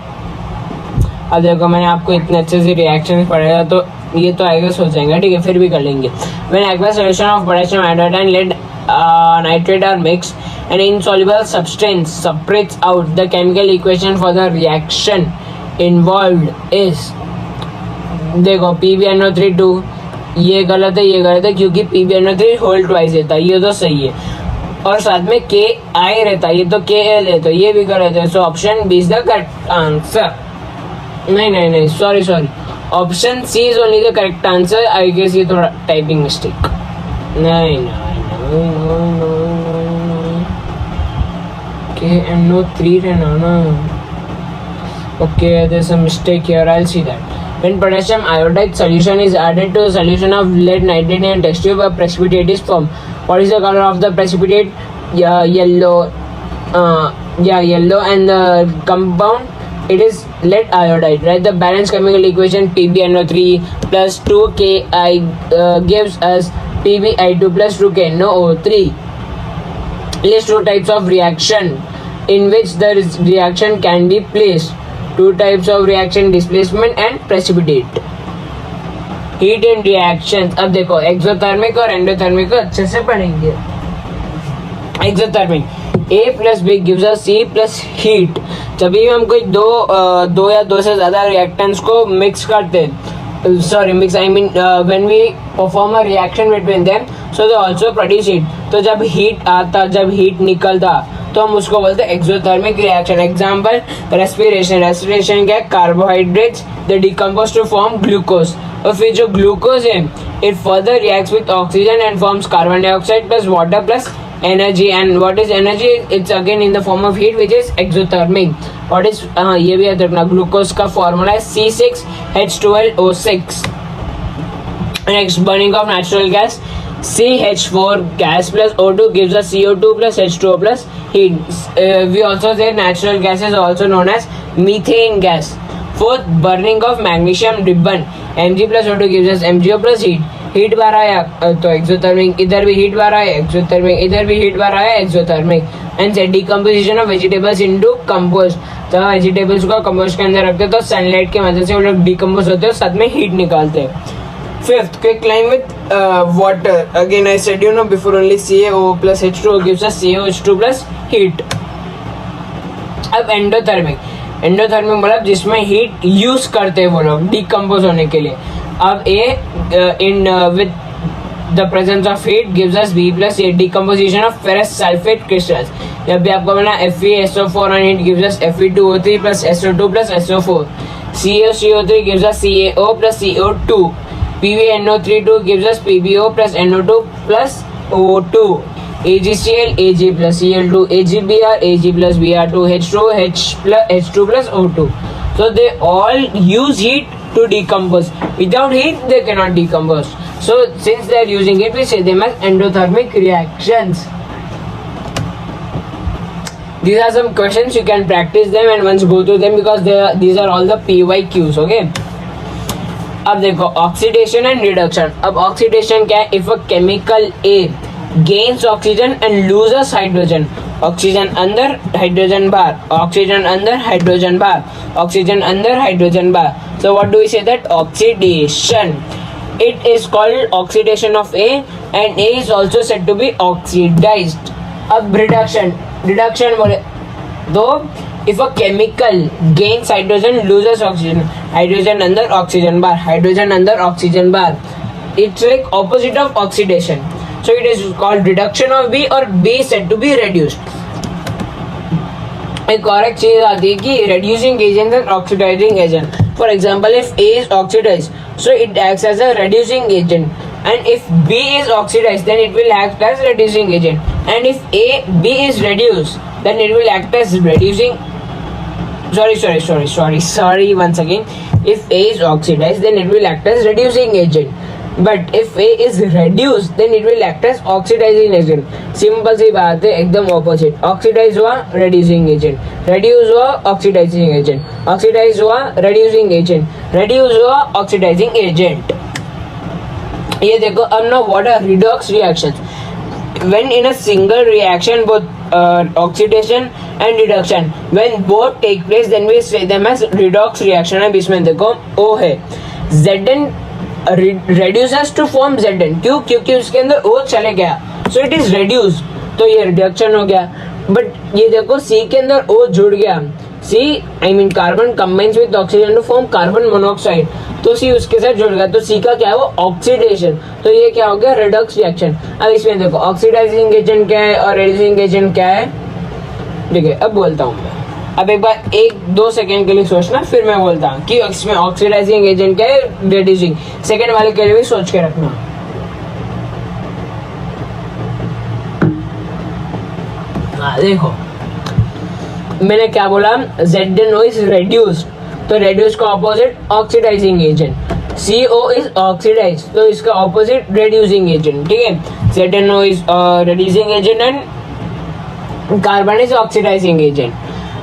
अब देखो मैंने आपको इतने अच्छे से रिएक्शन पढ़ाया तो ये तो आएगा हो जाएगा, ठीक है, फिर भी कर लेंगे. When aqueous solution of potassium iodide and lead nitrate are mixed an insoluble substance separates out. The chemical equation for the reaction involved is, देखो PbNO3 2, ये गलत है, ये गलत है क्योंकि PbNO3 होल ट्वाइस रहता है, ये तो सही है. और साथ में Ki रहता है, ये तो Kl है, तो ये भी गलत है. So option B is the correct answer. नहीं sorry, option C is only the correct answer. I guess ये थोड़ा टाइपिंग मिस्टेक. नहीं KNO3 रहना ना. Okay, there's a mistake here. I'll see that. When potassium iodide solution is added to a solution of lead nitrate in a test tube, a precipitate is formed. What is the color of the precipitate? Yellow. Yellow, and the compound, it is lead iodide. Right? The balanced chemical equation PbNO3 plus 2Ki gives us PbI2 plus 2KNO3. List two types of reaction in which the reaction can be placed. Two types of reaction, displacement and precipitate. Heat in reaction. अब देखो exothermic और endothermic को अच्छे से पढ़ेंगे. Exothermic, A plus B gives us C plus heat. जब भी हम कोई दो या दो से ज्यादा रिएक्टेंट्स को मिक्स करते हैं, when we perform a reaction between them, so they also produce heat. तो जब हीट निकलता तो हम उसको बोलते हैं एक्सोथर्मिक रिएक्शन. एग्जाम्पल रेस्पिरेशन क्या है? Carbohydrates they decompose to form glucose. और फिर जो ग्लूकोज है it further reacts with oxygen and forms carbon dioxide plus water plus energy. And what is energy? It's again in the form of heat, which is exothermic. What is ये भी याद रखना, glucose का formula है C6H12O6. Next, burning of natural gas, CH4 gas plus O2 gives us CO2 plus H2O plus heat. We also say natural gas is also known as methane gas. Fourth, burning of magnesium ribbon, Mg plus O2 gives us MgO plus heat. Heat बार आया तो exothermic, इधर भी heat बार आया exothermic, इधर भी heat बार आया exothermic. And decomposition of vegetables into compost. तो वेजिटेबल्स को कंपोस्ट के अंदर रखते तो सनलाइट की मदद से वो लोग डिकम्पोज होते हैं, साथ में हीट निकालते हैं. Fifth, quicklime with water. Again I said you know before, only CaO plus H2O gives us CaOH2 plus heat. अब एंडोथर्मिक मतलब जिसमें हीट यूज करते हैं वो लोग डिकम्पोज होने के लिए. अब with the presence of heat gives us B plus A, decomposition of ferrous sulfate crystals. जब भी आपको बना FeSO4 and it gives us Fe2O3 plus SO2 plus SO4. CaCO3 gives us CaO plus CO2. PbNO32 gives us PbO plus NO2 plus O2. AgCl Ag plus Cl2, AgBr Ag plus Br2, H2O H2 plus O2. So they all use heat to decompose. Without heat they cannot decompose. So since they are using it, we say them as endothermic reactions. These are some questions, you can practice them and once go through them because these are all the PYQs. Okay. अब देखो oxidation and reduction. अब oxidation क्या है? If a chemical A gains oxygen and loses hydrogen. Oxygen अंदर hydrogen बाहर, oxygen अंदर hydrogen बाहर, oxygen अंदर हाइड्रोजन बाहर. So what do we say? That oxidation. It is called oxidation of A and A is also said to be oxidized. अब reduction बोले तो if a chemical gains hydrogen loses oxygen, hydrogen अंदर oxygen बाहर, hydrogen अंदर oxygen बाहर. It's like opposite of oxidation. So it is called reduction of B or B is said to be reduced. एक और एक चीज आती है कि reducing agent and oxidizing agent. For example, if A is oxidized, so it acts as a reducing agent. And if B is oxidized, then it will act as reducing agent. And if B is reduced, then it will act as reducing. Sorry. Once again, if A is oxidized, then it will act as reducing agent. But if A is reduced, then it will act as oxidizing agent. Simple सी बात है, एकदम opposite. Oxidize हुआ reducing agent, reduce हुआ oxidizing agent, oxidize हुआ reducing agent, reduce हुआ oxidizing agent. ये देखो. अब ना what are redox reactions? When in a single reaction both oxidation and reduction, when both take place, then we say them as redox reaction. अब इसमें देखो O है, Zn reduces to form Zn. क्यों? क्योंकि उसके अंदर O चले गया, so it is reduced, तो ये रिडक्शन हो गया. बट ये देखो C के अंदर O जुड़ गया. Carbon combines with oxygen to form carbon monoxide, तो C उसके साथ जुड़ गया, तो C का क्या है? वो ऑक्सीडेशन. तो ये क्या हो गया? Redux reaction. अब इसमें देखो ऑक्सीडाइजिंग एजेंट क्या है और रेड्यूसिंग एजेंट क्या है. ठीक है, अब बोलता हूँ मैं. अब एक बार 1-2 सेकेंड के लिए सोचना, फिर मैं बोलता हूँ कि इसमें ऑक्सीडाइजिंग एजेंट क्या है, रेड्यूसिंग. सेकेंड वाले के लिए भी सोच के रखना. देखो मैंने क्या बोला, ZnO इज रेड्यूस्ड, तो रेड्यूस का opposite oxidising agent. CO is oxidise, तो इसका ऑपोजिट रेड्यूसिंग एजेंट. ठीक है, ZnO is reducing agent and carbon is oxidising agent.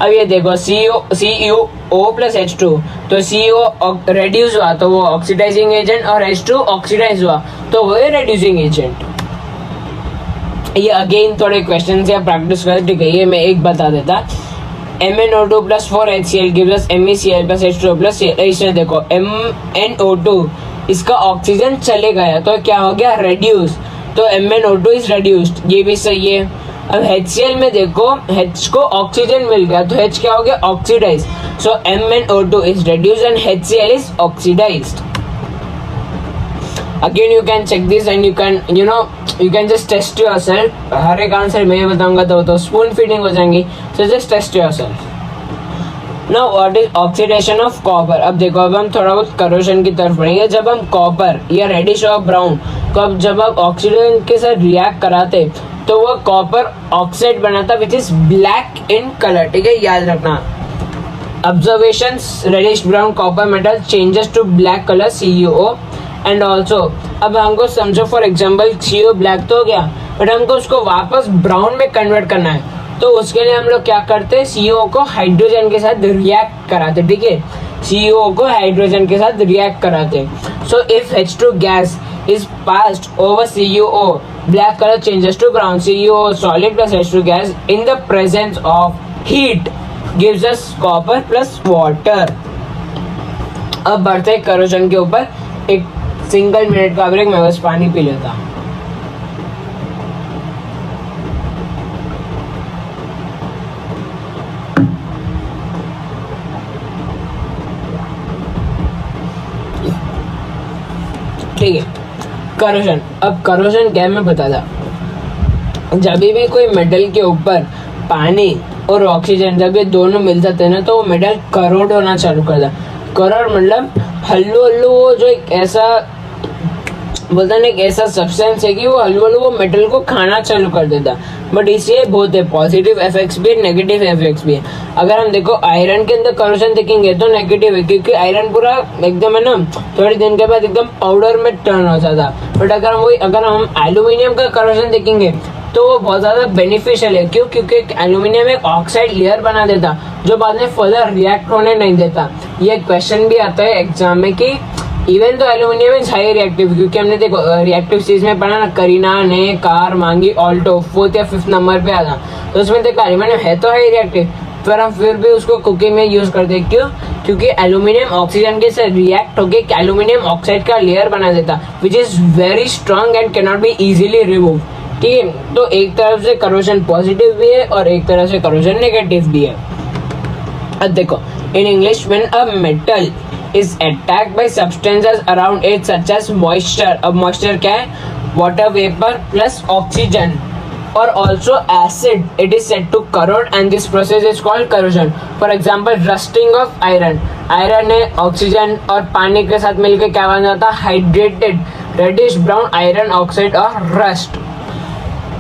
अब ये देखो CuO प्लस H2, तो CO रेड्यूस हुआ तो वो ऑक्सीडाइजिंग एजेंट और H2 ऑक्सीडाइज हुआ तो वो रेड्यूसिंग एजेंट. ये अगेन थोड़े क्वेश्चन या प्रैक्टिस कर, ठीक है। ये मैं एक बता देता, MnO2 plus 4HCl gives us MECl plus H2O plus इसमें देखो MnO2 इसका ऑक्सीजन चले गया तो क्या हो गया, रेड्यूस, तो MnO2 इज रेड्यूस्ड, ये भी सही है। अब HCl में देखो H को ऑक्सीजन मिल गया तो H क्या हो गया, oxidise, so MnO2 is reduced and HCl is oxidised. Again you can check this and you can just test yourself. हर एक आंसर मैं बताऊंगा तो स्पून फीडिंग हो जाएंगी, so just test yourself. Now what is oxidation of copper? अब देखो, अब हम थोड़ा बहुत करोशन की तरफ बढ़ेंगे। जब हम कॉपर या रेडिश और ब्राउन को जब आप ऑक्सीजन के साथ रिएक्ट कराते तो वो कॉपर ऑक्साइड बनाता which is black in colour, ठीक है, याद रखना। Observations, reddish brown copper metal changes to black color CuO and also अब हमको समझो फॉर एग्जाम्पल CO ब्लैक तो हो गया, बट हमको उसको वापस ब्राउन में कन्वर्ट करना है, तो उसके लिए हम लोग क्या करते हैं, CO को हाइड्रोजन के साथ रिएक्ट कराते, ठीक है, CO को हाइड्रोजन के साथ रिएक्ट कराते। So if H2 gas is passed over CuO, black color changes to brown. CuO solid plus H2 gas in the presence of heat gives us copper plus water. अब बढ़ते हैं corrosion के ऊपर, एक single minute का break, मैं बस पानी पी लेता। ठीक है, करोजन। अब करोजन क्या है मैं बता था, जब भी कोई मेटल के ऊपर पानी और ऑक्सीजन जब ये दोनों मिल जाते हैं ना तो वो मेटल करोड होना चालू कर देता। करोड मतलब हल्लू हल्लू, वो जो एक ऐसा बोलता है, एक ऐसा सब्सटेंस है कि वो हल्लू हल्लू वो मेटल को खाना चालू कर देता। बट इससे बहुत है पॉजिटिव इफेक्ट्स भी, नेगेटिव इफेक्ट्स भी है। अगर हम देखो आयरन के अंदर करोजन देखेंगे तो नेगेटिव है, क्योंकि आयरन पूरा एकदम है ना थोड़े दिन के बाद एकदम पाउडर में टर्न हो जाता। बट अगर हम एल्यूमिनियम का करोजन देखेंगे तो वो बहुत ज़्यादा बेनिफिशियल है। क्यों? क्योंकि एल्यूमिनियम एक ऑक्साइड लेयर बना देता जो बाद में फर्दर रिएक्ट होने नहीं देता। ये क्वेश्चन भी आता है एग्जाम में कि इवन तो एल्यूमिनियम इज हाई रिएक्टिव, क्योंकि हमने देखो रिएक्टिव चीज में पढ़ा ना, करीना ने कार मांगी ऑल्टो 4th या 5th नंबर पे आना, तो उसमें देखो एल्यूमिनियम है तो हाई रिएक्टिव, पर हम फिर भी उसको कुकिंग में यूज करते हैं। क्यों? क्योंकि एल्यूमिनियम ऑक्सीजन के साथ रिएक्ट होकर एल्यूमिनियम ऑक्साइड का लेयर बना देता which is very strong and can not be easily remove. ठीक है, तो एक तरफ से करोजन पॉजिटिव भी है और एक तरफ से करोजन नेगेटिव भी है। अब देखो in English when a metal is attacked by substances around it such as moisture. अब moisture क्या है? Water vapor plus oxygen or also acid. It is said to corrode and this process is called corrosion. For example, rusting of iron. Iron है oxygen और पानी के साथ मिलकर क्या बन जाता है? Hydrated reddish brown iron oxide और रस्ट।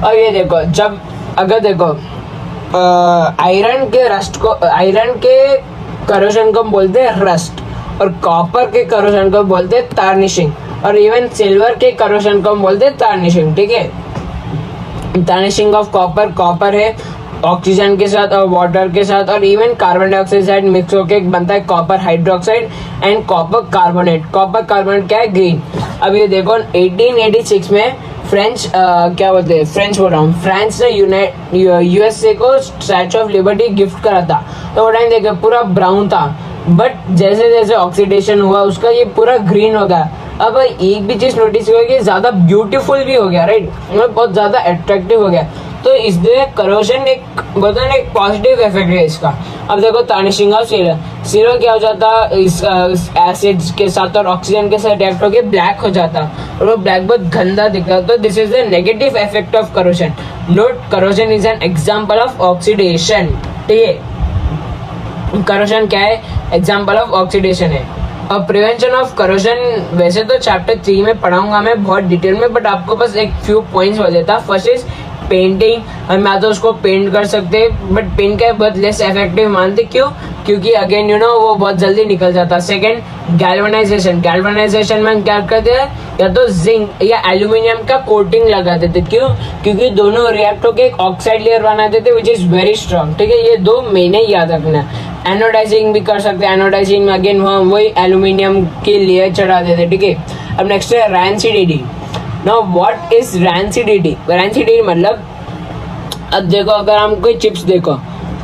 और ये देखो जब अगर देखो आयरन के रस्ट को, आयरन के करोजन को बोलते हैं रस्ट, और कॉपर के करोजन को बोलते हैं टार्निशिंग, और इवन सिल्वर के करोजन को बोलते हैं टार्निशिंग। ठीक है, टार्निशिंग ऑफ कॉपर, कॉपर है ऑक्सीजन के साथ और वाटर के साथ और इवन कार्बन डाइऑक्साइड मिक्स होकर बनता है copper hydroxide and copper carbonate. Copper carbonate क्या है? ग्रीन। अब ये देखो 1886 में फ्रेंच क्या बोलते हैं, फ्रेंच बोल रहा हूँ, फ्रांस ने यूएसए को स्टैच्यू ऑफ लिबर्टी गिफ्ट करा था, तो वो टाइम देखो पूरा ब्राउन था, बट जैसे जैसे ऑक्सीडेशन हुआ उसका ये पूरा ग्रीन हो गया। अब एक भी चीज नोटिस हुआ कि ज्यादा ब्यूटीफुल भी हो गया, राइट, मतलब बहुत ज्यादा अट्रैक्टिव हो गया। तो इसलिए करोजन एक बोलते हैं एक पॉजिटिव इफेक्ट है इसका। अब देखो टार्निशिंग ऑफ सिल्वर, सिल्वर क्या हो जाता इस एसिड के साथ और ऑक्सीजन के साथ रिएक्ट होकर ब्लैक हो जाता और वो ब्लैक बहुत गंदा दिखता। तो this is the negative effect of corrosion. Note, corrosion is an example of oxidation. ठीक है, करोजन क्या है? एग्जांपल ऑफ ऑक्सीडेशन है। अब प्रिवेंशन ऑफ करोजन वैसे तो चैप्टर 3 में पढ़ाऊंगा मैं बहुत डिटेल में, बट आपको बस एक फ्यू पॉइंट्स बता देता। फर्स्ट इज पेंटिंग, हम या तो उसको पेंट कर सकते हैं, बट पेंट का बहुत लेस इफेक्टिव मानते। क्यों? क्योंकि अगेन यू नो वो बहुत जल्दी निकल जाता। सेकंड गैल्वेनाइजेशन, गैल्वेनाइजेशन में क्या करते हैं, या तो जिंक या एल्यूमिनियम का कोटिंग लगा देते। क्यों? क्योंकि दोनों रिएक्ट होकर एक ऑक्साइड लेयर बना देते विच इज वेरी स्ट्रॉन्ग। ठीक है, ये दो मैंने याद रखना। एनोडाइजिंग भी कर सकते हैं, एनोडाइजिंग में अगेन हम वही एल्यूमिनियम की लेयर चढ़ा देते। ठीक है, अब नेक्स्ट है rancidity. Now what is rancidity? Rancidity मतलब, अब देखो अगर हम कोई चिप्स देखो,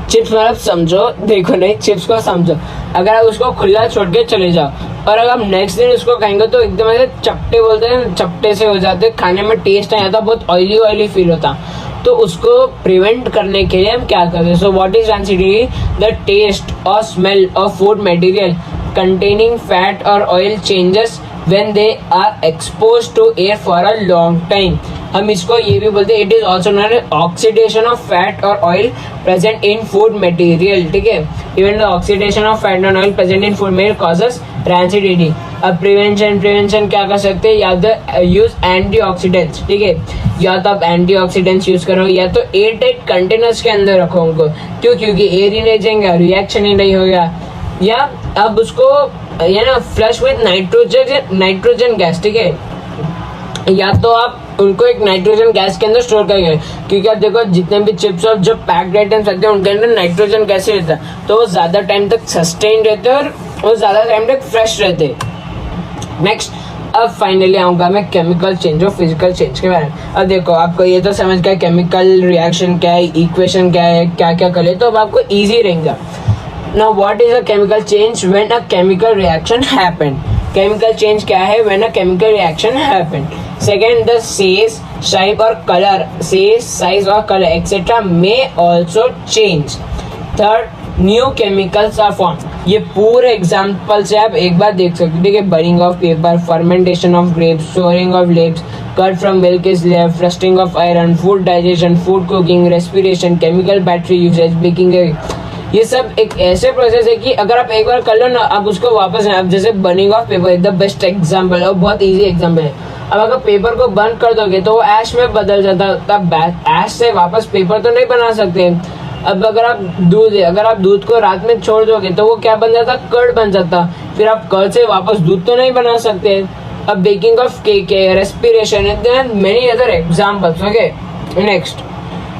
चिप्स मतलब समझो, देखो नहीं चिप्स को समझो, अगर आप उसको खुला छोड़ के चले जाओ और अगर आप नेक्स्ट दिन उसको खाएंगे तो एकदम ऐसे चपटे, बोलते हैं चपटे से हो जाते, खाने में टेस्ट नहीं आता, बहुत ऑयली ऑयली फील होता। तो उसको प्रिवेंट करने के लिए हम क्या करते हैं? So what is rancidity? The taste और smell of food material containing fat or oil changes when they are exposed to air for a long time. हम इसको ये भी बोलते हैं, it is also known as oxidation of fat और oil present in food material, ठीक है। Even the oxidation of fat और oil present in food material causes rancidity. अब प्रिवेंशन क्या कर सकते हैं? या तो यूज एंटीऑक्सीडेंट्स, ठीक है, या तो आप एंटीऑक्सीडेंट्स यूज करो, या तो एयर टाइट कंटेनर्स के अंदर रखो उनको। क्यों? क्योंकि एयर ही नहीं जाएगा, रिएक्शन ही नहीं होगा। या अब उसको ये ना फ्लश विद नाइट्रोजन गैस, ठीक है, या तो आप उनको एक नाइट्रोजन गैस के अंदर स्टोर करेंगे, क्योंकि आप देखो जितने भी चिप्स और जो पैक्ड आइटम्स रहते हैं उनके अंदर नाइट्रोजन गैस रहता है, तो वो ज़्यादा टाइम तक सस्टेन रहते हैं और वो ज़्यादा टाइम तक फ्रेश रहते हैं। नेक्स्ट, अब फाइनली आऊँगा मैं केमिकल चेंज और फिजिकल चेंज के बारे में। अब देखो आपको ये तो समझ गया केमिकल रिएक्शन क्या है, इक्वेशन क्या है, क्या क्या करे, तो अब आपको ईजी रहेगा। Now what is a chemical change when a chemical reaction happened? Chemical change क्या है when a chemical reaction happened? Second, the shape or color, size or color etc. may also change. Third, new chemicals are formed. ये पूरे example से आप एक बार देख सकते हो, ठीक है। Burning of paper, fermentation of grapes, storing of laps, cut from milk is left, rusting of iron, food digestion, food cooking, respiration, chemical battery usages, baking. ये सब एक ऐसे प्रोसेस है कि अगर आप एक बार कर लो ना, आप उसको वापस नहीं। अब जैसे burning of paper the best example और बहुत इजी एग्जांपल है। अब अगर पेपर को बर्न कर दोगे तो वो ऐश में बदल जाता, तब ऐश से वापस पेपर तो नहीं बना सकते। अब अगर आप दूध को रात में छोड़ दोगे तो वो क्या बन जाता? कर्ड बन जाता। फिर आप कर्ड से वापस दूध तो नहीं बना सकते। अब बेकिंग ऑफ केक है, रेस्पिरेशन है, many other examples, okay. Next,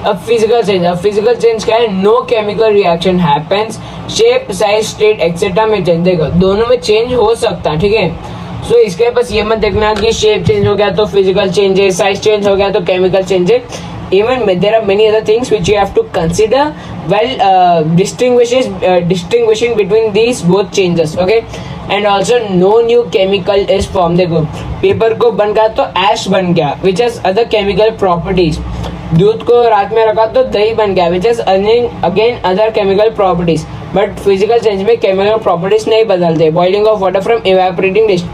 अब फिजिकल चेंज। अब फिजिकल चेंज क्या है? No chemical reaction happens, shape, size, state etcetera में चेंज। देखो दोनों में चेंज हो सकता है, ठीक है। सो इसके बस ये मत देखना कि शेप चेंज हो गया तो फिजिकल चेंज है, साइज चेंज हो गया तो केमिकल चेंज है। Even there are many other things which you have to consider while distinguishing between these both changes, okay? And also no new chemical is formed. देखो paper को बन गया तो ऐश बन गया, which has other chemical properties. दूध को रात में रखा तो दही बन गया, which has again other chemical properties. But physical change में chemical properties नहीं बदलते. Boiling of water from evaporating dish.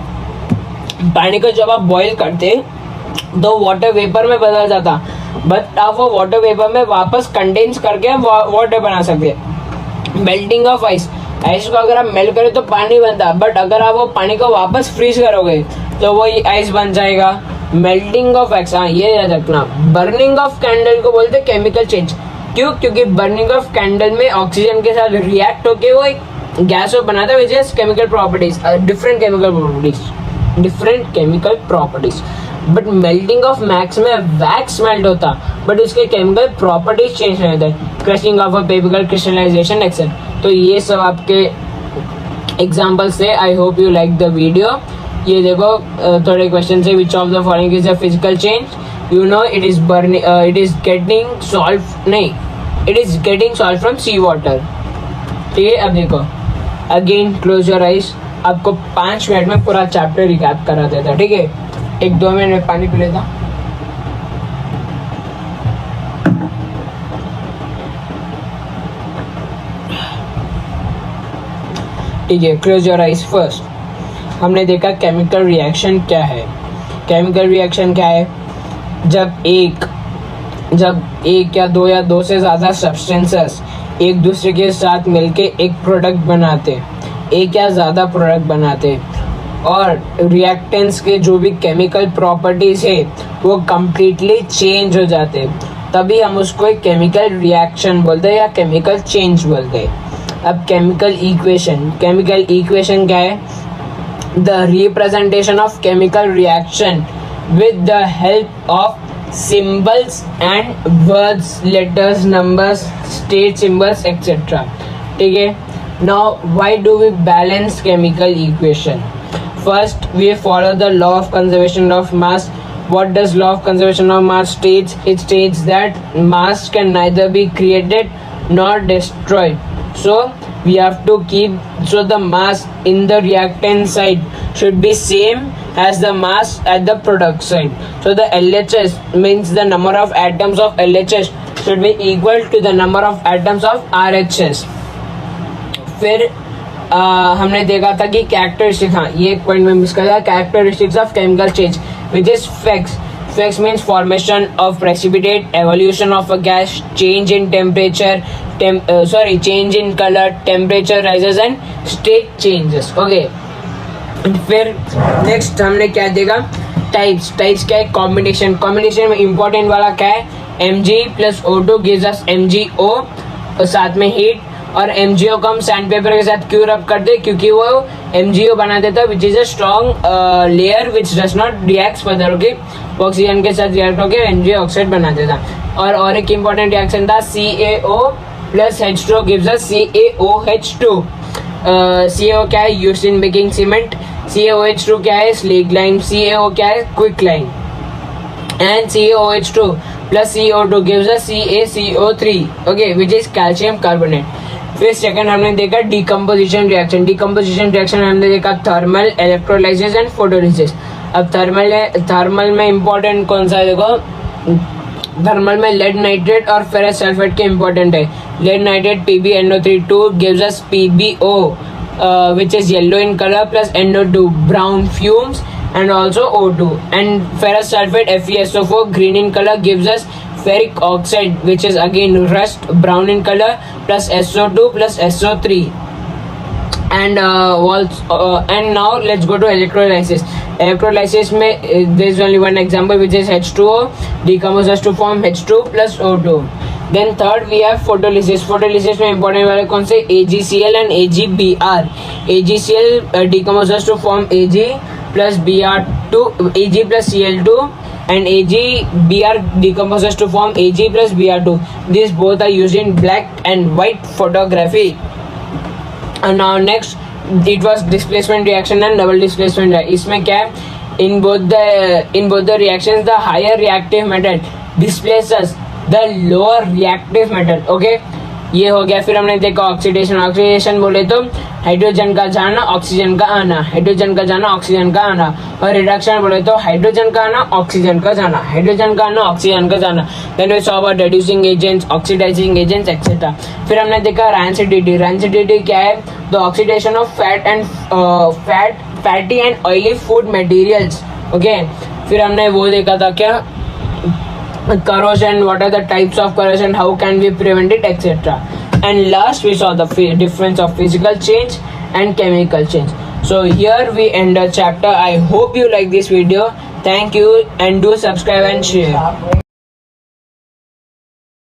पानी को जब आप बॉईल करते तो वाटर वेपर में बदल जाता, बट आप वो वाटर वेपर में वापस कंडेंस करके वाटर बना सकते हैं। मेल्टिंग ऑफ आइस, आइस को अगर आप मेल्ट करें तो पानी बनता, बट अगर आप वो पानी को वापस फ्रीज करोगे तो वो आइस बन जाएगा। मेल्टिंग ऑफ एक्स, हाँ ये याद रखना। बर्निंग ऑफ कैंडल को बोलते हैं केमिकल चेंज। क्यों? क्योंकि बर्निंग ऑफ कैंडल में ऑक्सीजन के साथ रिएक्ट होके वो एक गैस बनाता है, which is chemical properties, different chemical properties. But melting of max में वैक्स मेल्ट होता, बट उसके केमिकल प्रॉपर्टीज चेंज नहीं होते। Crushing of a paper, crystallisation etcetera. तो ये सब आपके एग्जाम्पल्स है। I hope you like the video. ये देखो थोड़े क्वेश्चन है, which of the following is a physical change? You know it is getting solve from sea water, ठीक है। अब देखो अगेन क्लोज योर आइज, आपको 5 मिनट में पूरा चैप्टर रिकैप करा देता, ठीक है। 1-2 मिनट में पानी पी लेता। ठीक है, क्लोज योर आइज। फर्स्ट हमने देखा केमिकल रिएक्शन क्या है। केमिकल रिएक्शन क्या है? जब एक या दो से ज़्यादा सब्सटेंसेस एक दूसरे के साथ मिलके एक प्रोडक्ट बनाते, एक या ज़्यादा प्रोडक्ट बनाते, और रिएक्टेंट्स के जो भी केमिकल प्रॉपर्टीज है वो कम्प्लीटली चेंज हो जाते, तभी हम उसको एक केमिकल रिएक्शन बोलते हैं या केमिकल चेंज बोलते हैं। अब केमिकल इक्वेशन क्या है? The representation of chemical reaction with the help of symbols and words, letters, numbers, state symbols etc. ठीक है। Now why do we balance chemical equation? First we follow the law of conservation of mass. what does law of conservation of mass states? It states that mass can neither be created nor destroyed. So we have to keep, so the mass in the reactant side should be same as the mass at the product side. So the LHS means the number of atoms of LHS should be equal to the number of atoms of RHS. फिर हमने देखा था कि characteristic, हाँ ये एक point में miss कर दिया, characteristics of chemical change which is fakes. Effects means formation of precipitate, evolution of a gas, change in temperature, change in color, temperature rises and state changes. Okay. फिर next हमने क्या देखा, types. Types क्या है, combination. Combination में important वाला क्या है, Mg plus O2 gives us MgO, और साथ में हीट. और MgO को हम सैंड पेपर के साथ क्यों रब कर दे, क्योंकि वो MgO बना देता है which is a strong layer which does not react further. Okay, oxygen के साथ रिएक्ट होकर MgO ऑक्साइड बना देता. और एक इंपॉर्टेंट रिएक्शन था CaO plus H2O gives us CaOH2. CaO क्या है, used in making cement. CaOH2 क्या है, स्लेग लाइम. CaO क्या है, quick lime. And CaOH2 plus CO2 gives us CaCO3, okay, which is calcium carbonate. फिर second हमने देखा डिकम्पोजिशन रिएक्शन. डिकम्पोजिशन रिएक्शन हमने देखा थर्मल, इलेक्ट्रोलाइसिस एंड फोटोलिसिस. अब थर्मल में इंपॉर्टेंट कौन सा है, देखो थर्मल में लेड नाइट्रेट और फेरस सल्फेट के इंपॉर्टेंट है. Lead nitrate PbNO3 gives us PbO, which is yellow in color, plus NO2 brown fumes, and also O2. And ferrous sulfate FeSO4 green in color gives us ferric oxide, which is again rust brown in color, plus SO2 plus SO3. And and now let's go to electrolysis. Electrolysis में there is only one example, which is H2O decomposes to form H2 plus O2. Then third we have photolysis. Photolysis में important वाले कौन से, AgCl and AgBr. AgCl decomposes to form Ag plus Br2, Ag plus Cl2, and AgBr decomposes to form Ag plus Br2. These both are used in black and white photography. And now next it was displacement reaction and double displacement. इसमें क्या है, in both the reactions the higher reactive metal displaces the lower reactive metal. Okay, ये हो गया. फिर हमने देखा oxidation. Oxidation बोले तो हाइड्रोजन का जाना, ऑक्सीजन का आना, हाइड्रोजन का जाना, ऑक्सीजन का आना. और रिडक्शन बोले तो हाइड्रोजन का आना, ऑक्सीजन का जाना, हाइड्रोजन का आना, ऑक्सीजन का जाना. Then we saw about reducing agents, oxidising agents etcetera. फिर हमने देखा रैंसिडिटी. रैंसिडिटी क्या है, the oxidation of fatty and oily food materials. Okay, फिर हमने वो देखा था क्या, corrosion, what are the types of corrosion, how can we prevent it, etc. And last we saw the difference of physical change and chemical change. So here we end the chapter. I hope you like this video. Thank you, and do subscribe and share.